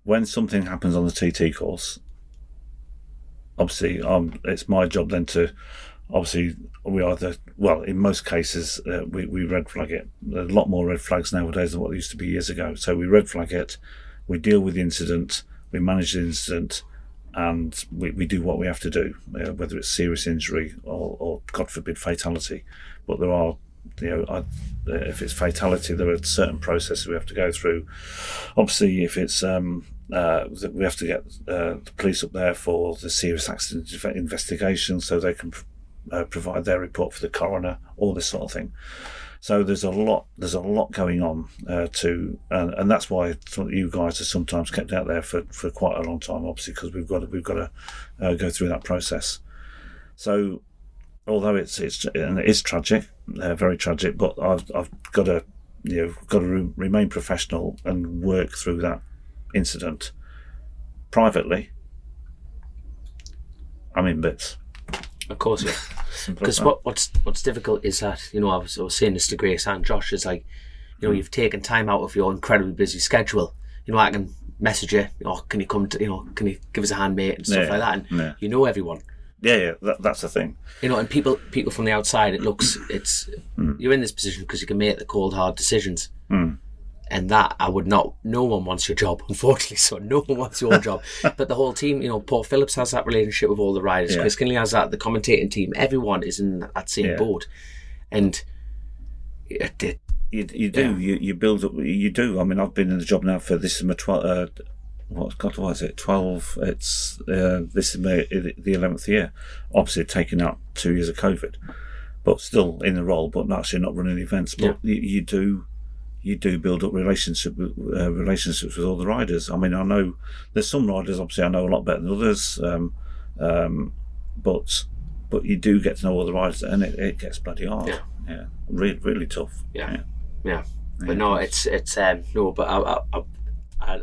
When something happens on the TT course, obviously it's my job then to, obviously we either, well, in most cases we red flag it. There's a lot more red flags nowadays than what there used to be years ago. So we red flag it, we deal with the incident, we manage the incident, and we do what we have to do, whether it's serious injury or God forbid fatality. But there are, if it's fatality, there are certain processes we have to go through. Obviously, if it's we have to get the police up there for the serious accident investigation, so they can provide their report for the coroner, all this sort of thing. So there's a lot going on and that's why you guys are sometimes kept out there for quite a long time, obviously, because we've got to go through that process. So although it's tragic, very tragic, but I've got to remain professional and work through that incident privately. I'm in bits. Of course, yeah. Because what's difficult is that, I was saying this to Grace and Josh, is like, you've taken time out of your incredibly busy schedule. I can message you, can you come to, can you give us a hand, mate, and stuff like that, and you know everyone. Yeah, that's the thing. And people from the outside, you're in this position because you can make the cold, hard decisions. And that no one wants your job, unfortunately, so no one wants your job. But the whole team, Paul Phillips has that relationship with all the riders, Chris Kinley has that, the commentating team, everyone is in that same boat. And you do, you build up, you do. I mean, I've been in the job now for, this is my 12, what is it, 12, this is the 11th year. Obviously taking out 2 years of COVID, but still in the role, but actually not running events. But you do build up relationships with all the riders. I mean, I know there's some riders, obviously I know a lot better than others, but you do get to know all the riders, and it gets bloody hard. Really, really tough. But no, it's no, but I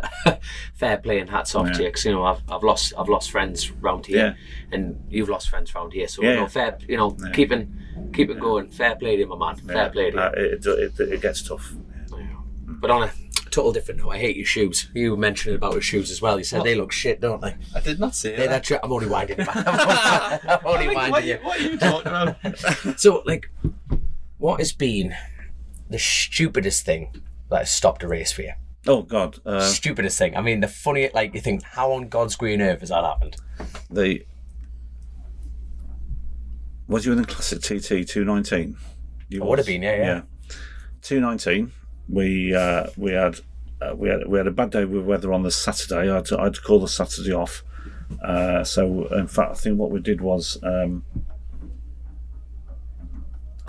fair play and hats off to you, because I've lost friends round here, and you've lost friends round here, so fair, keep it going. Fair play to you, my man. Fair play to you. It gets tough. But on a total different note, I hate your shoes. You were mentioning about your shoes as well. You said they look shit, don't they? I did not say that. I'm only winding you back. I'm only winding you. What are you talking about? So, what has been the stupidest thing that has stopped a race for you? Oh, God. Stupidest thing. I mean, the funny, you think, how on God's green earth has that happened? Was you in the Classic TT 219? I would have been, yeah. 219. We had a bad day with weather on the Saturday. I had to call the Saturday off. So in fact, I think what we did was, I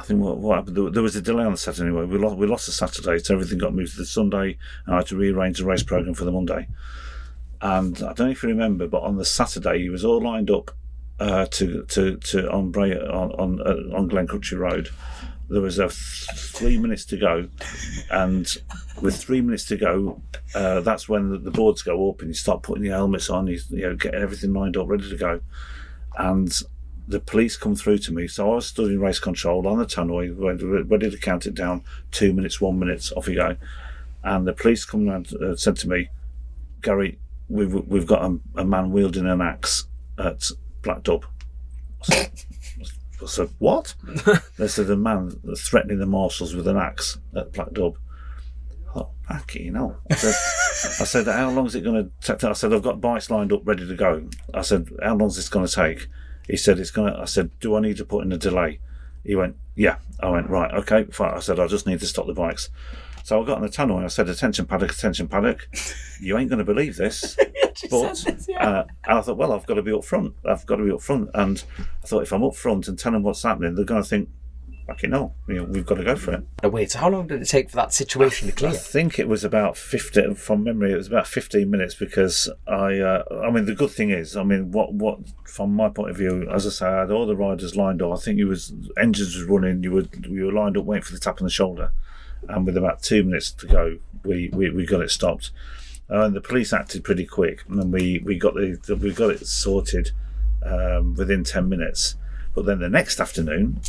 think what happened, there was a delay on the Saturday anyway. We lost the Saturday, so everything got moved to the Sunday, and I had to rearrange the race program for the Monday. And I don't know if you remember, but on the Saturday he was all lined up to on Glencrutchy Road. There was 3 minutes to go, and with 3 minutes to go, that's when the boards go up and you start putting your helmets on, getting everything lined up, ready to go. And the police come through to me. So I was stood in race control on the tannoy, ready to count it down. 2 minutes, 1 minute, off you go. And the police come around and said to me, Gary, we've got a man wielding an axe at Black Dub. I said, what? They said a man threatening the marshals with an axe at Black Dub. I thought, fucking hell. I said, how long is it going to take? I said, I've got bikes lined up ready to go. I said, how long is this going to take? He said, I said, do I need to put in a delay? He went, yeah. I went, right, okay, fine. I said, I just need to stop the bikes. So I got on the tannoy and I said, attention paddock. You ain't going to believe this. But and I thought, well, I've got to be up front. And I thought, if I'm up front and tell them what's happening, they're going to think, fucking no, we've got to go for it. Wait, so how long did it take for that situation to clear? I think it was about 15, from memory, it was about 15 minutes because I mean, the good thing is, I mean, what from my point of view, as I say, I had all the riders lined up. I think engines was running, you were lined up waiting for the tap on the shoulder. And with about 2 minutes to go, we got it stopped. And the police acted pretty quick, and we got it sorted within 10 minutes. But then the next afternoon,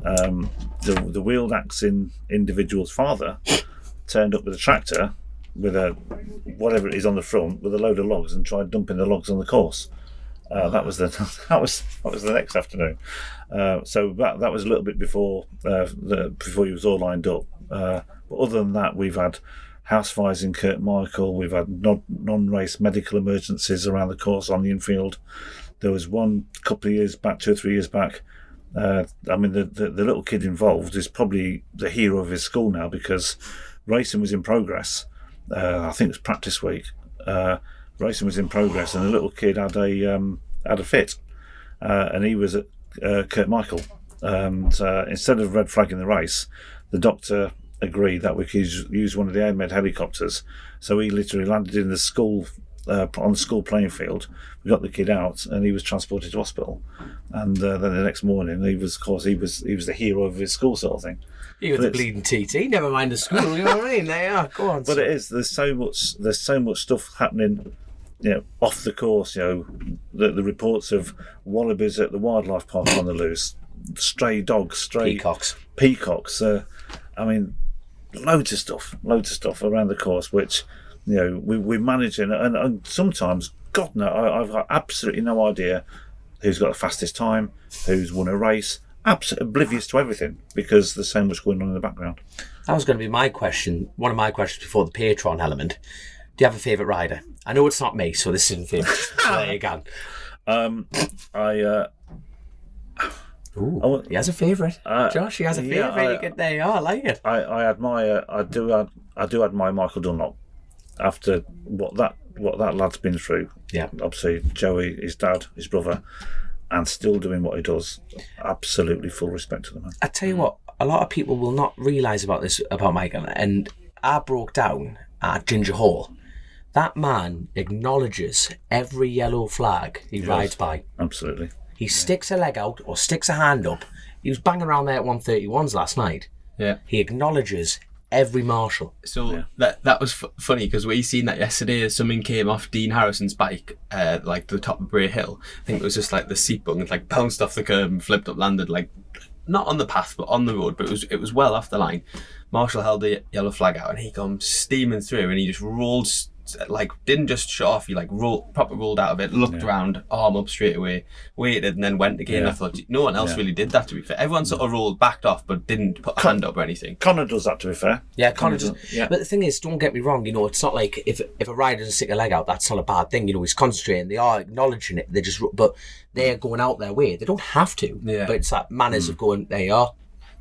the wheeled axing individual's father turned up with a tractor with whatever it is on the front with a load of logs and tried dumping the logs on the course. That was the next afternoon. So that was a little bit before he was all lined up. But other than that, we've had house fires in Kirkmichael. We've had non-race medical emergencies around the course on the infield. There was one couple of years back, 2 or 3 years back. I mean, the little kid involved is probably the hero of his school now because racing was in progress. I think it was practice week. Racing was in progress, and the little kid had a fit, and he was at Kirkmichael. And instead of red flagging the race, the doctor agreed that we could use one of the AMED helicopters. So he literally landed in the school on the school playing field. We got the kid out, and he was transported to hospital. And then the next morning, he was the hero of his school, sort of thing. He was the bleeding TT. Never mind the school. You know what I mean? They are. Go on. But it is. There's so much stuff happening. Off the course. The reports of wallabies at the wildlife park on the loose, stray dogs, peacocks. I mean, loads of stuff around the course, which we're managing, and sometimes, God no, I've got absolutely no idea who's got the fastest time, who's won a race. Absolutely oblivious to everything because there's so much going on in the background. That was going to be my question. One of my questions before the Patreon element. Do you have a favourite rider? I know it's not me, so this isn't favourite. So there you go. He has a favourite. Josh, he has a favourite. There you are. I like it. I admire. I do admire Michael Dunlop after what that lad's been through. Yeah. Obviously, Joey, his dad, his brother, and still doing what he does. Absolutely full respect to the man. I tell you what, a lot of people will not realise about this about Michael, and I broke down at Ginger Hall. That man acknowledges every yellow flag he rides by. Absolutely. He sticks a leg out or sticks a hand up. He was banging around there at 131s last night. Yeah. He acknowledges every marshal. So that was funny because we seen that yesterday. Something came off Dean Harrison's bike, like the top of Bray Hill. I think it was just like the seat bung, like bounced off the curb and flipped up, landed like not on the path but on the road. But it was well off the line. Marshall held the yellow flag out and he comes steaming through and he just rolled. Like didn't just shut off, he like proper rolled out of it, looked around, arm up straight away, waited and then went again. I thought no one else really did that, to be fair. Everyone sort of rolled, backed off but didn't put a hand up or anything. Connor does that, to be fair. Yeah, Connor does. Yeah. But the thing is, don't get me wrong, it's not like if a rider doesn't stick a leg out, that's not a bad thing. He's concentrating, they are acknowledging it, they're going out their way. They don't have to. Yeah. But it's that manners of going, there you are.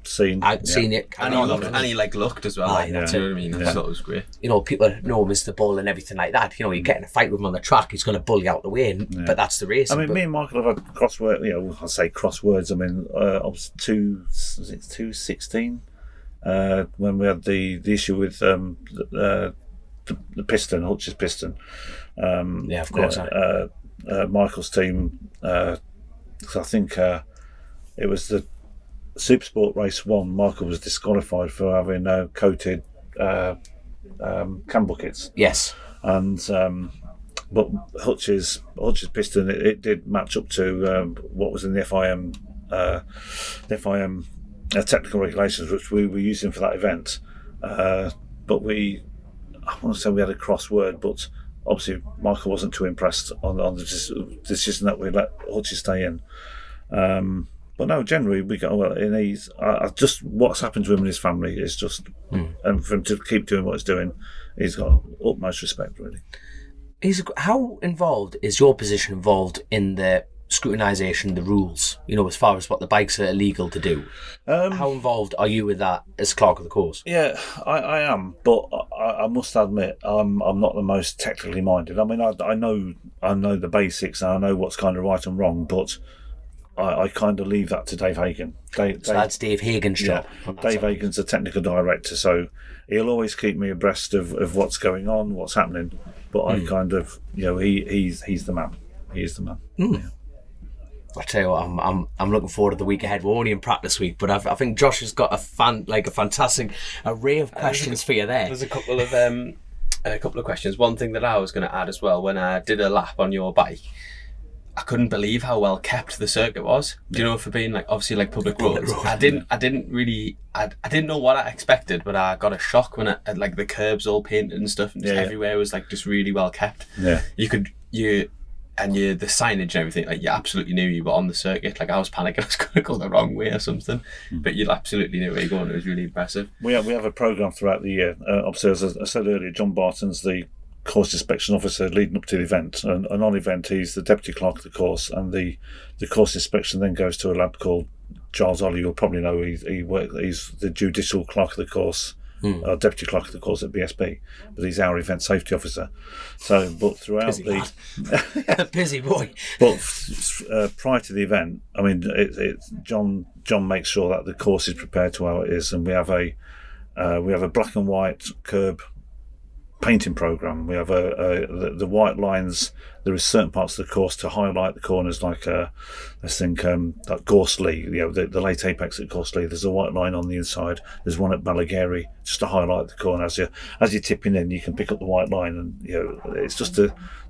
Seen it. And he looked as well. You know what I mean? I thought it was great. People know him as the bull and everything like that. You get in a fight with him on the track, he's going to bully out the way, but that's the race. I mean, me and Michael have had crosswords. I say crosswords. I mean, I was 216 when we had the issue with the piston, Hutch's piston. Of course. Michael's team So I think it was the Supersport race 1. Michael was disqualified for having coated cam buckets. Yes. And but Hutch's piston it did match up to what was in the FIM technical regulations, which we were using for that event. But I want to say we had a crossword, but obviously Michael wasn't too impressed on the decision that we let Hutch stay in. But no, generally we go well. And he's just what's happened to him and his family is just, and for him to keep doing what he's doing, he's got utmost respect, really. How involved is your position involved in the scrutinisation, the rules? As far as what the bikes are illegal to do. How involved are you with that as clerk of the course? Yeah, I am, but I must admit I'm not the most technically minded. I mean, I know the basics and I know what's kind of right and wrong, but I kind of leave that to Dave Hagan. So that's Dave Hagan's job. Dave Hagan's the technical director, so he'll always keep me abreast of what's going on, what's happening. But I kind of, he's the man. He is the man. Yeah. I tell you what, I'm looking forward to the week ahead. We're only in practice week, but I think Josh has got a fantastic array of questions for you there. There's a couple of questions. One thing that I was going to add as well, when I did a lap on your bike, I couldn't believe how well kept the circuit was. Do you know, for being obviously public roads? I didn't know what I expected, but I got a shock when the curbs all painted and stuff, and everywhere was just really well kept. Yeah, the signage and everything, you absolutely knew you were on the circuit. I was panicking I was going to go the wrong way or something, but you absolutely knew where you're going. It was really impressive. We have a programme throughout the year. Obviously, as I said earlier, John Barton's the course inspection officer leading up to the event, and on event he's the deputy clerk of the course, and the course inspection then goes to a lad called Giles Ollie. You'll probably know he's the judicial clerk of the course, deputy clerk of the course at BSB, but he's our event safety officer. So, but throughout busy boy. But prior to the event, I mean, John makes sure that the course is prepared to how it is, and we have a black and white curb painting program. We have the white lines. There is certain parts of the course to highlight the corners, like Gorsley, the late apex at Gorsley. There's a white line on the inside. There's one at Ballagary just to highlight the corner. As you're tipping in, you can pick up the white line, and it's just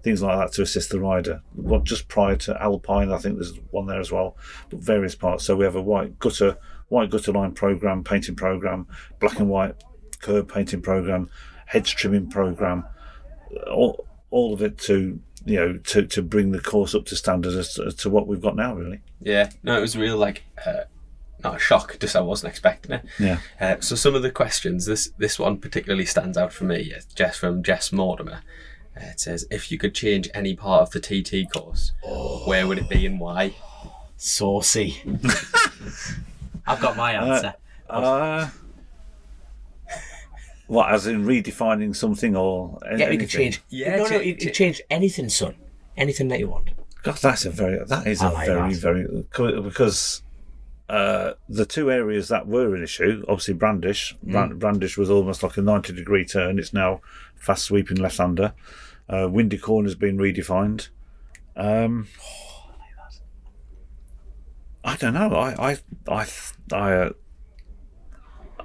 things like that to assist the rider. Just prior to Alpine, I think there's one there as well, but various parts. So we have a white gutter line program, painting program, black and white curb painting program, hedge trimming program, all of it to bring the course up to standard as to what we've got now, really. Yeah, no, it was a real not a shock, just I wasn't expecting it. Yeah. So some of the questions, this one particularly stands out for me. From Jess Mortimer. It says, if you could change any part of the TT course, where would it be and why? Saucy. I've got my answer. What, as in redefining something or anything? You could change. You could change anything, son. Anything that you want. God, because the two areas that were an issue, obviously Brandish. Brandish was almost like a 90-degree turn. It's now fast sweeping left-hander. Windy Corner's been redefined. I don't know.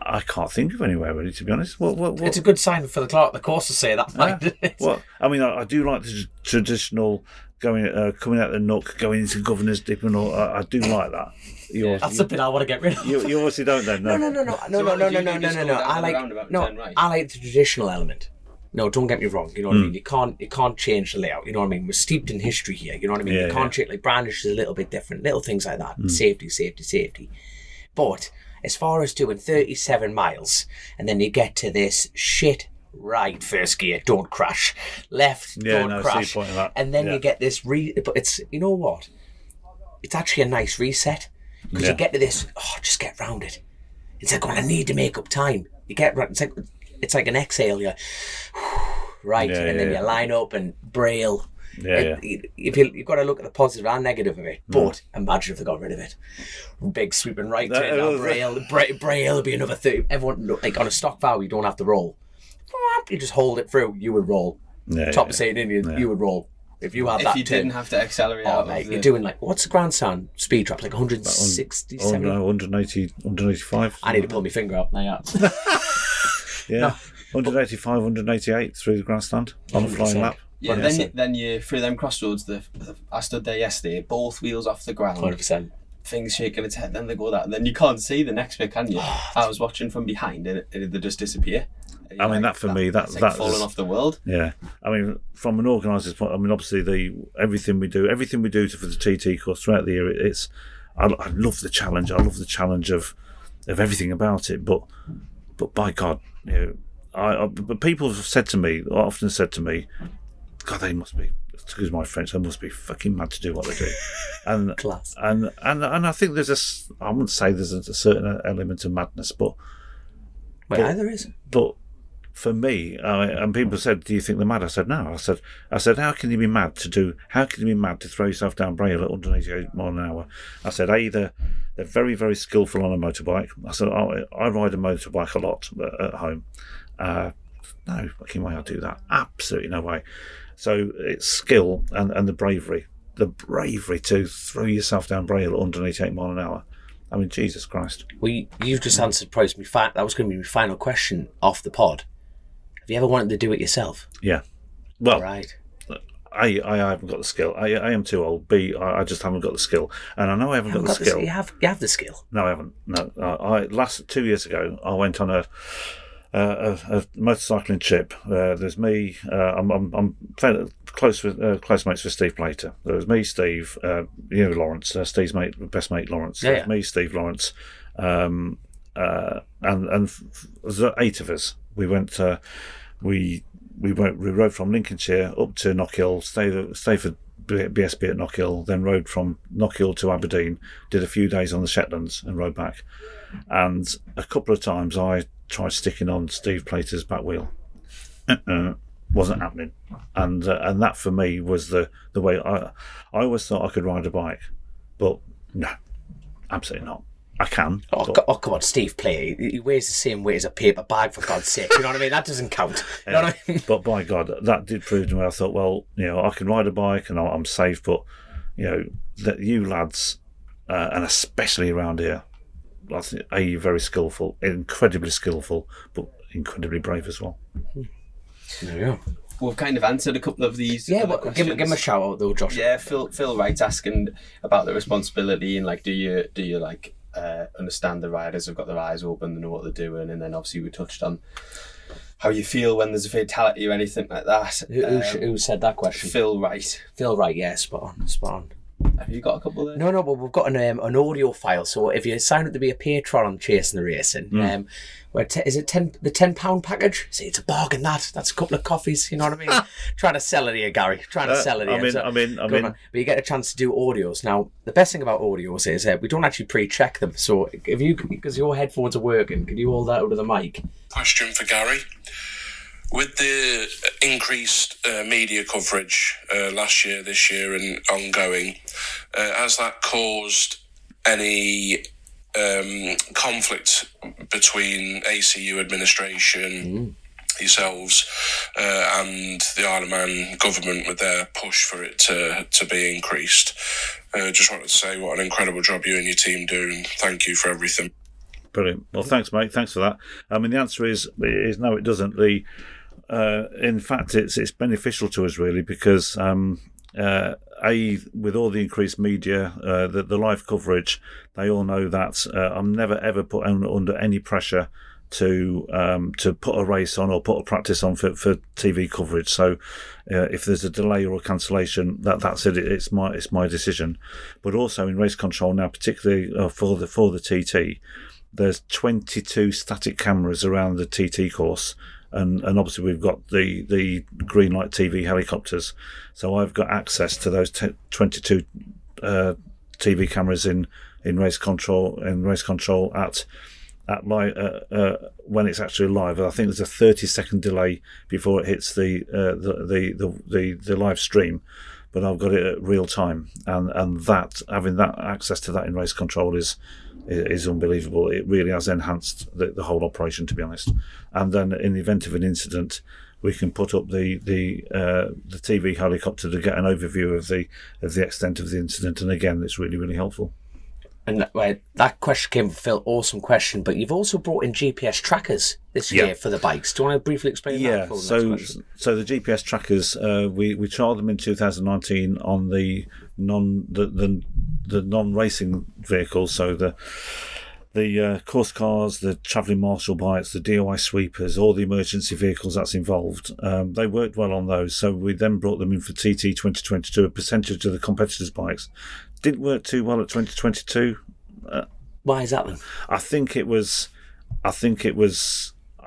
I can't think of anywhere really, to be honest. What? It's a good sign for the clerk of the course to say that. Well, I mean, I do like the traditional coming out the nook, going into Governor's Dip, and all. I do like that. That's something I want to get rid of. You obviously don't, then. No. I like the traditional element. No, don't get me wrong. You know what I mean. You can't change the layout. You know what I mean. We're steeped in history here. You know what I mean. You can't change. Brandish is a little bit different. Little things like that. Safety. But as far as doing 37 miles, and then you get to this shit right first gear, don't crash, left, don't crash, and then you get this but it's, you know what? It's actually a nice reset, because you get to this, just get round it. It's like, I need to make up time. You get, it's like an exhale, and then you line up and braille. You've got to look at the positive and negative of it. But imagine if they got rid of it. Big sweeping right turn down braille would be another 30. Everyone, on a stock valve, you don't have to roll. You just hold it through. You would roll. Top of St. Indian, you would roll. If you had If that you didn't have to accelerate oh, out mate, of the... you're doing like, what's the grandstand speed trap? Like 160, Oh, no, 180, 185. I need to pull my finger up now. Yeah, No. 185, 188 through the grandstand on a flying 100%. lap. Yeah, 100%. then you through them crossroads. I stood there yesterday, both wheels off the ground, 100%. things shaking its head. Then they go that, and then you can't see the next bit, can you? I was watching from behind, and they just disappear. I mean, that for me, that's that like falling is- off the world. Yeah, I mean, from an organiser's point, I mean, obviously everything we do for the TT course throughout the year, I love the challenge. I love the challenge of everything about it. But by God, you know, but people have often said to me, God, they must be, excuse my French, they must be fucking mad to do what they do. And Class. and I think I wouldn't say there's a certain element of madness, but There is. But for me, and people said, "Do you think they're mad?" I said, "No." I said, "How can you be mad to throw yourself down Braille at 188 mile an hour?" I said, "They're very, very skillful on a motorbike." I said, "I ride a motorbike a lot at home. No fucking way I'll do that. Absolutely no way." So it's skill and the bravery to throw yourself down Braille at 188 mile an hour. I mean, Jesus Christ. Well, you've just answered probably that was going to be my final question off the pod. Have you ever wanted to do it yourself? Yeah. Well, Right. A, I haven't got the skill. I am too old. B, I just haven't got the skill. And I know I haven't got the skill. You have the skill. No, I haven't. No, 2 years ago, I went on a motorcycling trip. There's me. I'm fairly close mates with Steve Plater. There was me, Steve. Lawrence, Steve's best mate, Lawrence. Yeah, There's me, Steve, Lawrence, and there's 8 of us. We went. We rode from Lincolnshire up to Knockhill. Stayed for BSB at Knockhill. Then rode from Knockhill to Aberdeen. Did a few days on the Shetlands and rode back. And a couple of times I tried sticking on Steve Plater's back wheel. Wasn't happening, and that for me was the way. I always thought I could ride a bike, but no, absolutely not. I can. Oh, come on, Steve Plater. He weighs the same weight as a paper bag, for God's sake. You know what I mean? That doesn't count. You know what I mean? But by God, that did prove to me. I thought, well, I can ride a bike and I'm safe, but that you lads, and especially around here, I think you're very skillful, incredibly skillful, but incredibly brave as well. There you go. We've kind of answered a couple of these. Yeah, other well, give him a shout out though, Josh. Yeah, Phil Wright's asking about the responsibility and like, do you like understand the riders have got their eyes open, they know what they're doing, and then obviously we touched on how you feel when there's a fatality or anything like that. Who said that question? Phil Wright. Phil Wright, yeah, spot on. Have you got a couple there? No, but we've got an audio file. So if you sign up to be a patron on Chasin The Racin, is it the £10 package? See, it's a bargain. That's a couple of coffees. You know what I mean? Trying to sell it here, Gary. Trying to sell it here. I'm in. But you get a chance to do audios. Now, the best thing about audios is we don't actually pre-check them. So because your headphones are working, can you hold that over the mic? Question for Gary. With the increased media coverage last year, this year, and ongoing, has that caused any conflict between ACU administration, yourselves, and the Isle of Man government with their push for it to be increased? Just wanted to say what an incredible job you and your team do, and thank you for everything. Brilliant. Well, thanks, mate. Thanks for that. I mean, the answer is no, it doesn't. In fact, it's beneficial to us really because with all the increased media, the live coverage, they all know that I'm never ever put under any pressure to put a race on or put a practice on for TV coverage. So if there's a delay or a cancellation, that's it. It's my decision. But also in race control now, particularly for the TT, there's 22 static cameras around the TT course. And obviously we've got the green light TV helicopters, so I've got access to those 22 TV cameras in race control at live when it's actually live. I think there's a 30-second delay before it hits the live stream, but I've got it at real time, and that having that access to that in race control is unbelievable. It really has enhanced the whole operation, to be honest. And then in the event of an incident, we can put up the TV helicopter to get an overview of the extent of the incident, and again, it's really, really helpful. And that question came from Phil, awesome question, but you've also brought in GPS trackers this year for the bikes. Do you want to briefly explain that? Yeah, so the GPS trackers, we trialled them in 2019 on the non-racing vehicles, so the course cars, the travelling marshal bikes, the DIY sweepers, all the emergency vehicles that's involved. They worked well on those, so we then brought them in for TT 2022, a percentage of the competitors' bikes. Didn't work too well at 2022. Why is that then? I think it was. I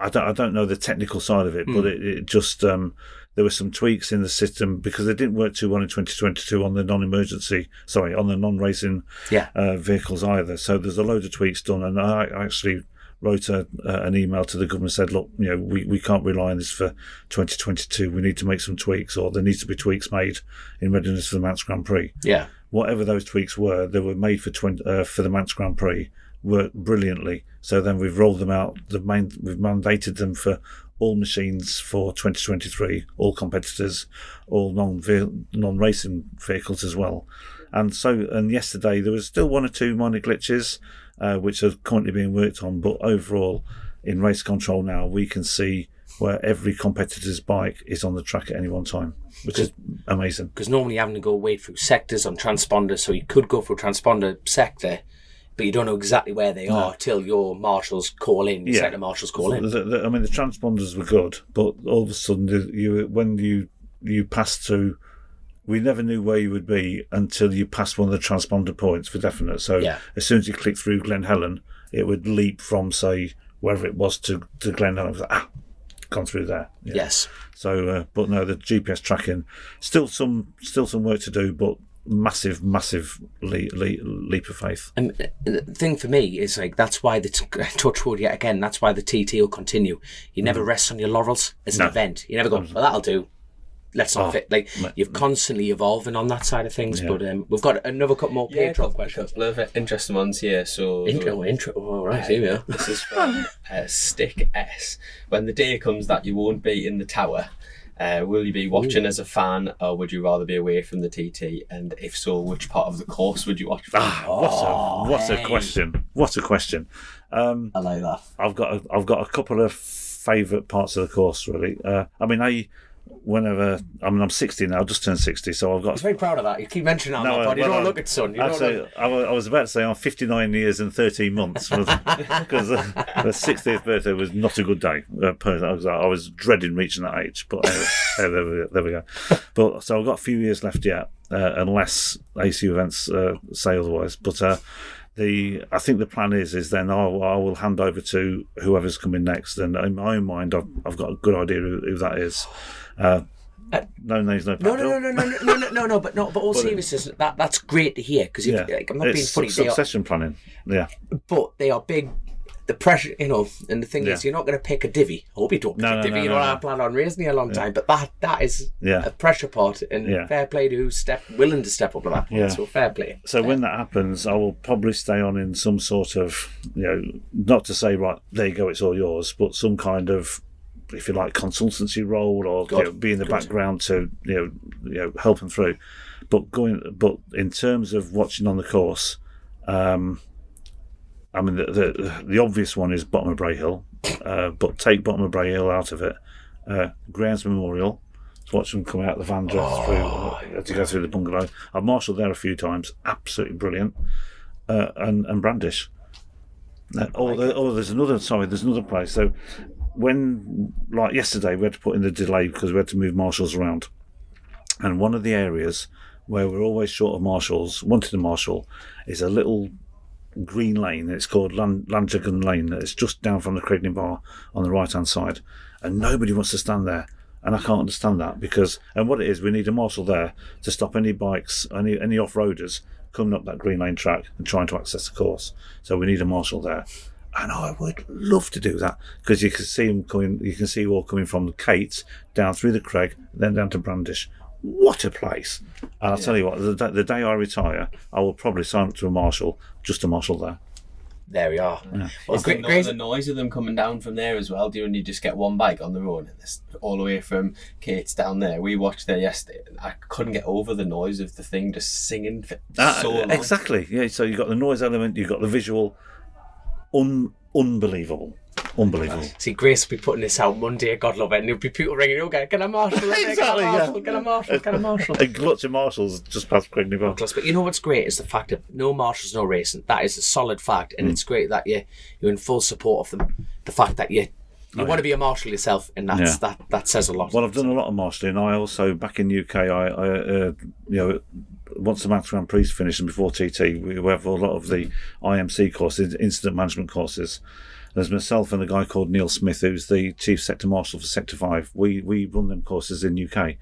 don't know the technical side of it, but it just there were some tweaks in the system because they didn't work too well in 2022 on the on the non-racing vehicles either. So there's a load of tweaks done, and I actually wrote an email to the government and said, look, we can't rely on this for 2022. We need to make some tweaks, or there needs to be tweaks made in readiness for the Manx Grand Prix. Yeah. Whatever those tweaks were, they were made for the Manx Grand Prix, worked brilliantly. So then we've rolled them out. We've mandated them for all machines for 2023, all competitors, all non-racing vehicles as well. And yesterday there was still one or two minor glitches, which are currently being worked on. But overall, in race control now, we can see where every competitor's bike is on the track at any one time, which is amazing. Because normally you're having to go wait through sectors on transponders, so you could go for a transponder sector, but you don't know exactly where they are till your marshals call in, your sector marshals call in. The transponders were good, but all of a sudden, when you passed through, we never knew where you would be until you passed one of the transponder points for definite. So as soon as you click through Glen Helen, it would leap from, say, wherever it was to Glen Helen. It was like, gone through there. Yeah. Yes. So, but no, the GPS tracking, still some work to do, but massive leap of faith. And the thing for me is that's why touchwood yet again. That's why the TT will continue. You never rest on your laurels as an event. You never go, well, that'll do. Let's not fit. You're constantly evolving on that side of things. Yeah. But we've got another couple more Patreon questions. A couple of interesting ones here. So intro. All right, here we are. This is from Stick S. When the day comes that you won't be in the tower, will you be watching as a fan, or would you rather be away from the TT? And if so, which part of the course would you watch from? What a question! What a question! I like that. I've got a couple of favourite parts of the course, really. I'm 60 now, just turned 60, so I've got... He's very proud of that. You keep mentioning that, but you don't look at son. I was about to say I'm 59 years and 13 months, because the 60th birthday was not a good day. I was dreading reaching that age, but anyway, there we go. But so I've got a few years left yet, unless AC events say otherwise. But I think the plan is then I will hand over to whoever's coming next, and in my own mind I've got a good idea who that is. No names, no. But all seriousness, that's great to hear, because I'm not being funny. Succession planning, but they are big. The pressure, and the thing is, you're not going to pick a divvy. I hope you don't pick a divvy. You don't have planned on raising it a long time, but that is a pressure part, and fair play to who's willing to step up to that point. So fair play. So when that happens, I will probably stay on in some sort of, not to say right there you go, it's all yours, but some kind of, if you like, consultancy role, or be in the background to help them through. But in terms of watching on the course, the obvious one is bottom of Bray Hill, but take bottom of Bray Hill out of it. Graham's Memorial, to watch them come out the van through to go through the bungalow. I've marshalled there a few times, absolutely brilliant. And Brandish. There's another place. So when, like yesterday, we had to put in the delay because we had to move marshals around, and one of the areas where we're always short of marshals, wanted a marshal, is a little green lane. It's called Landjagan Lane. It's just down from the Craigney Bar on the right hand side, and nobody wants to stand there, and I can't understand that, because what it is, we need a marshal there to stop any bikes, any off-roaders coming up that green lane track and trying to access the course. So we need a marshal there, and I would love to do that, because you can see them coming. You can see all coming from the Cates down through the Craig, then down to Brandish. what a place. And I'll tell you what, the day I retire, I will probably sign up to a marshal, just a marshal there. There we are. Yeah. Well, The noise of them coming down from there as well. Do you just get one bike on the road and it's all the way from Kate's down there? We watched there yesterday. And I couldn't get over the noise of the thing just singing for so long. Exactly. Yeah. So you've got the noise element, you've got the visual. Unbelievable. See, Grace will be putting this out Monday, God love it, and there'll be people ringing, okay, can I marshal? Exactly, Can I marshal? A glut of marshals just past Quigney Bar. But you know what's great is the fact that no marshals, no racing. That is a solid fact, and it's great that you're in full support of them. The fact that you want to be a marshal yourself, and that says a lot. Well, I've done a lot of marshalling. I also, back in the UK, I once the Manx Grand Prix finished and before TT, we have a lot of the IMC courses, incident management courses. There's myself and a guy called Neil Smith, who's the Chief Sector Marshal for Sector 5. We run them courses in UK.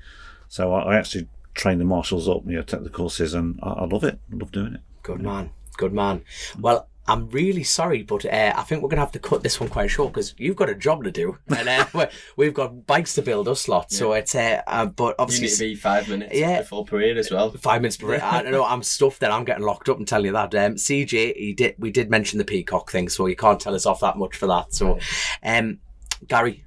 So I actually train the marshals up, take the courses, and I love it. I love doing it. Good man. Well, I'm really sorry, but I think we're going to have to cut this one quite short because you've got a job to do, and we've got bikes to build us lot. Yeah. So it's but obviously you need to be 5 minutes before parade as well. 5 minutes parade. I don't know. I'm stuffed. Then I'm getting locked up. And tell you that. CJ, we did mention the peacock thing, so you can't tell us off that much for that. So, Gary,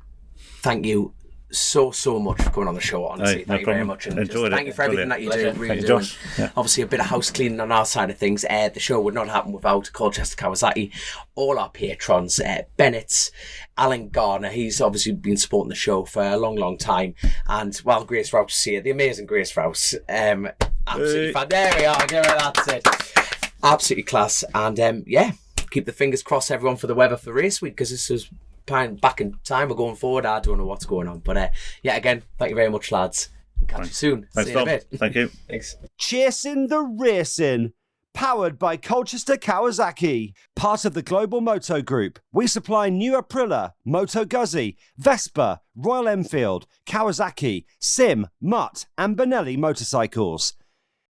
thank you so much for coming on the show. Honestly, thank you very much, and thank you for everything that you do. Really do. Yeah. Obviously, a bit of house cleaning on our side of things. The show would not happen without Colchester Kawasaki, all our patrons, Bennett's, Alan Garner. He's obviously been supporting the show for a long time, and Grace Rouse is here, the amazing Grace Rouse, absolutely fun. There we are. That's it. Absolutely class, and keep the fingers crossed, everyone, for the weather for race week, because this is back in time or going forward. I don't know what's going on, but again, thank you very much, lads, and catch you soon. Thanks, See you in a bit. Thank you. Thanks. Chasin The Racin, powered by Colchester Kawasaki, part of the Global Moto Group. We supply new Aprilia, Moto Guzzi, Vespa, Royal Enfield, Kawasaki, Sim, Mutt and Benelli motorcycles.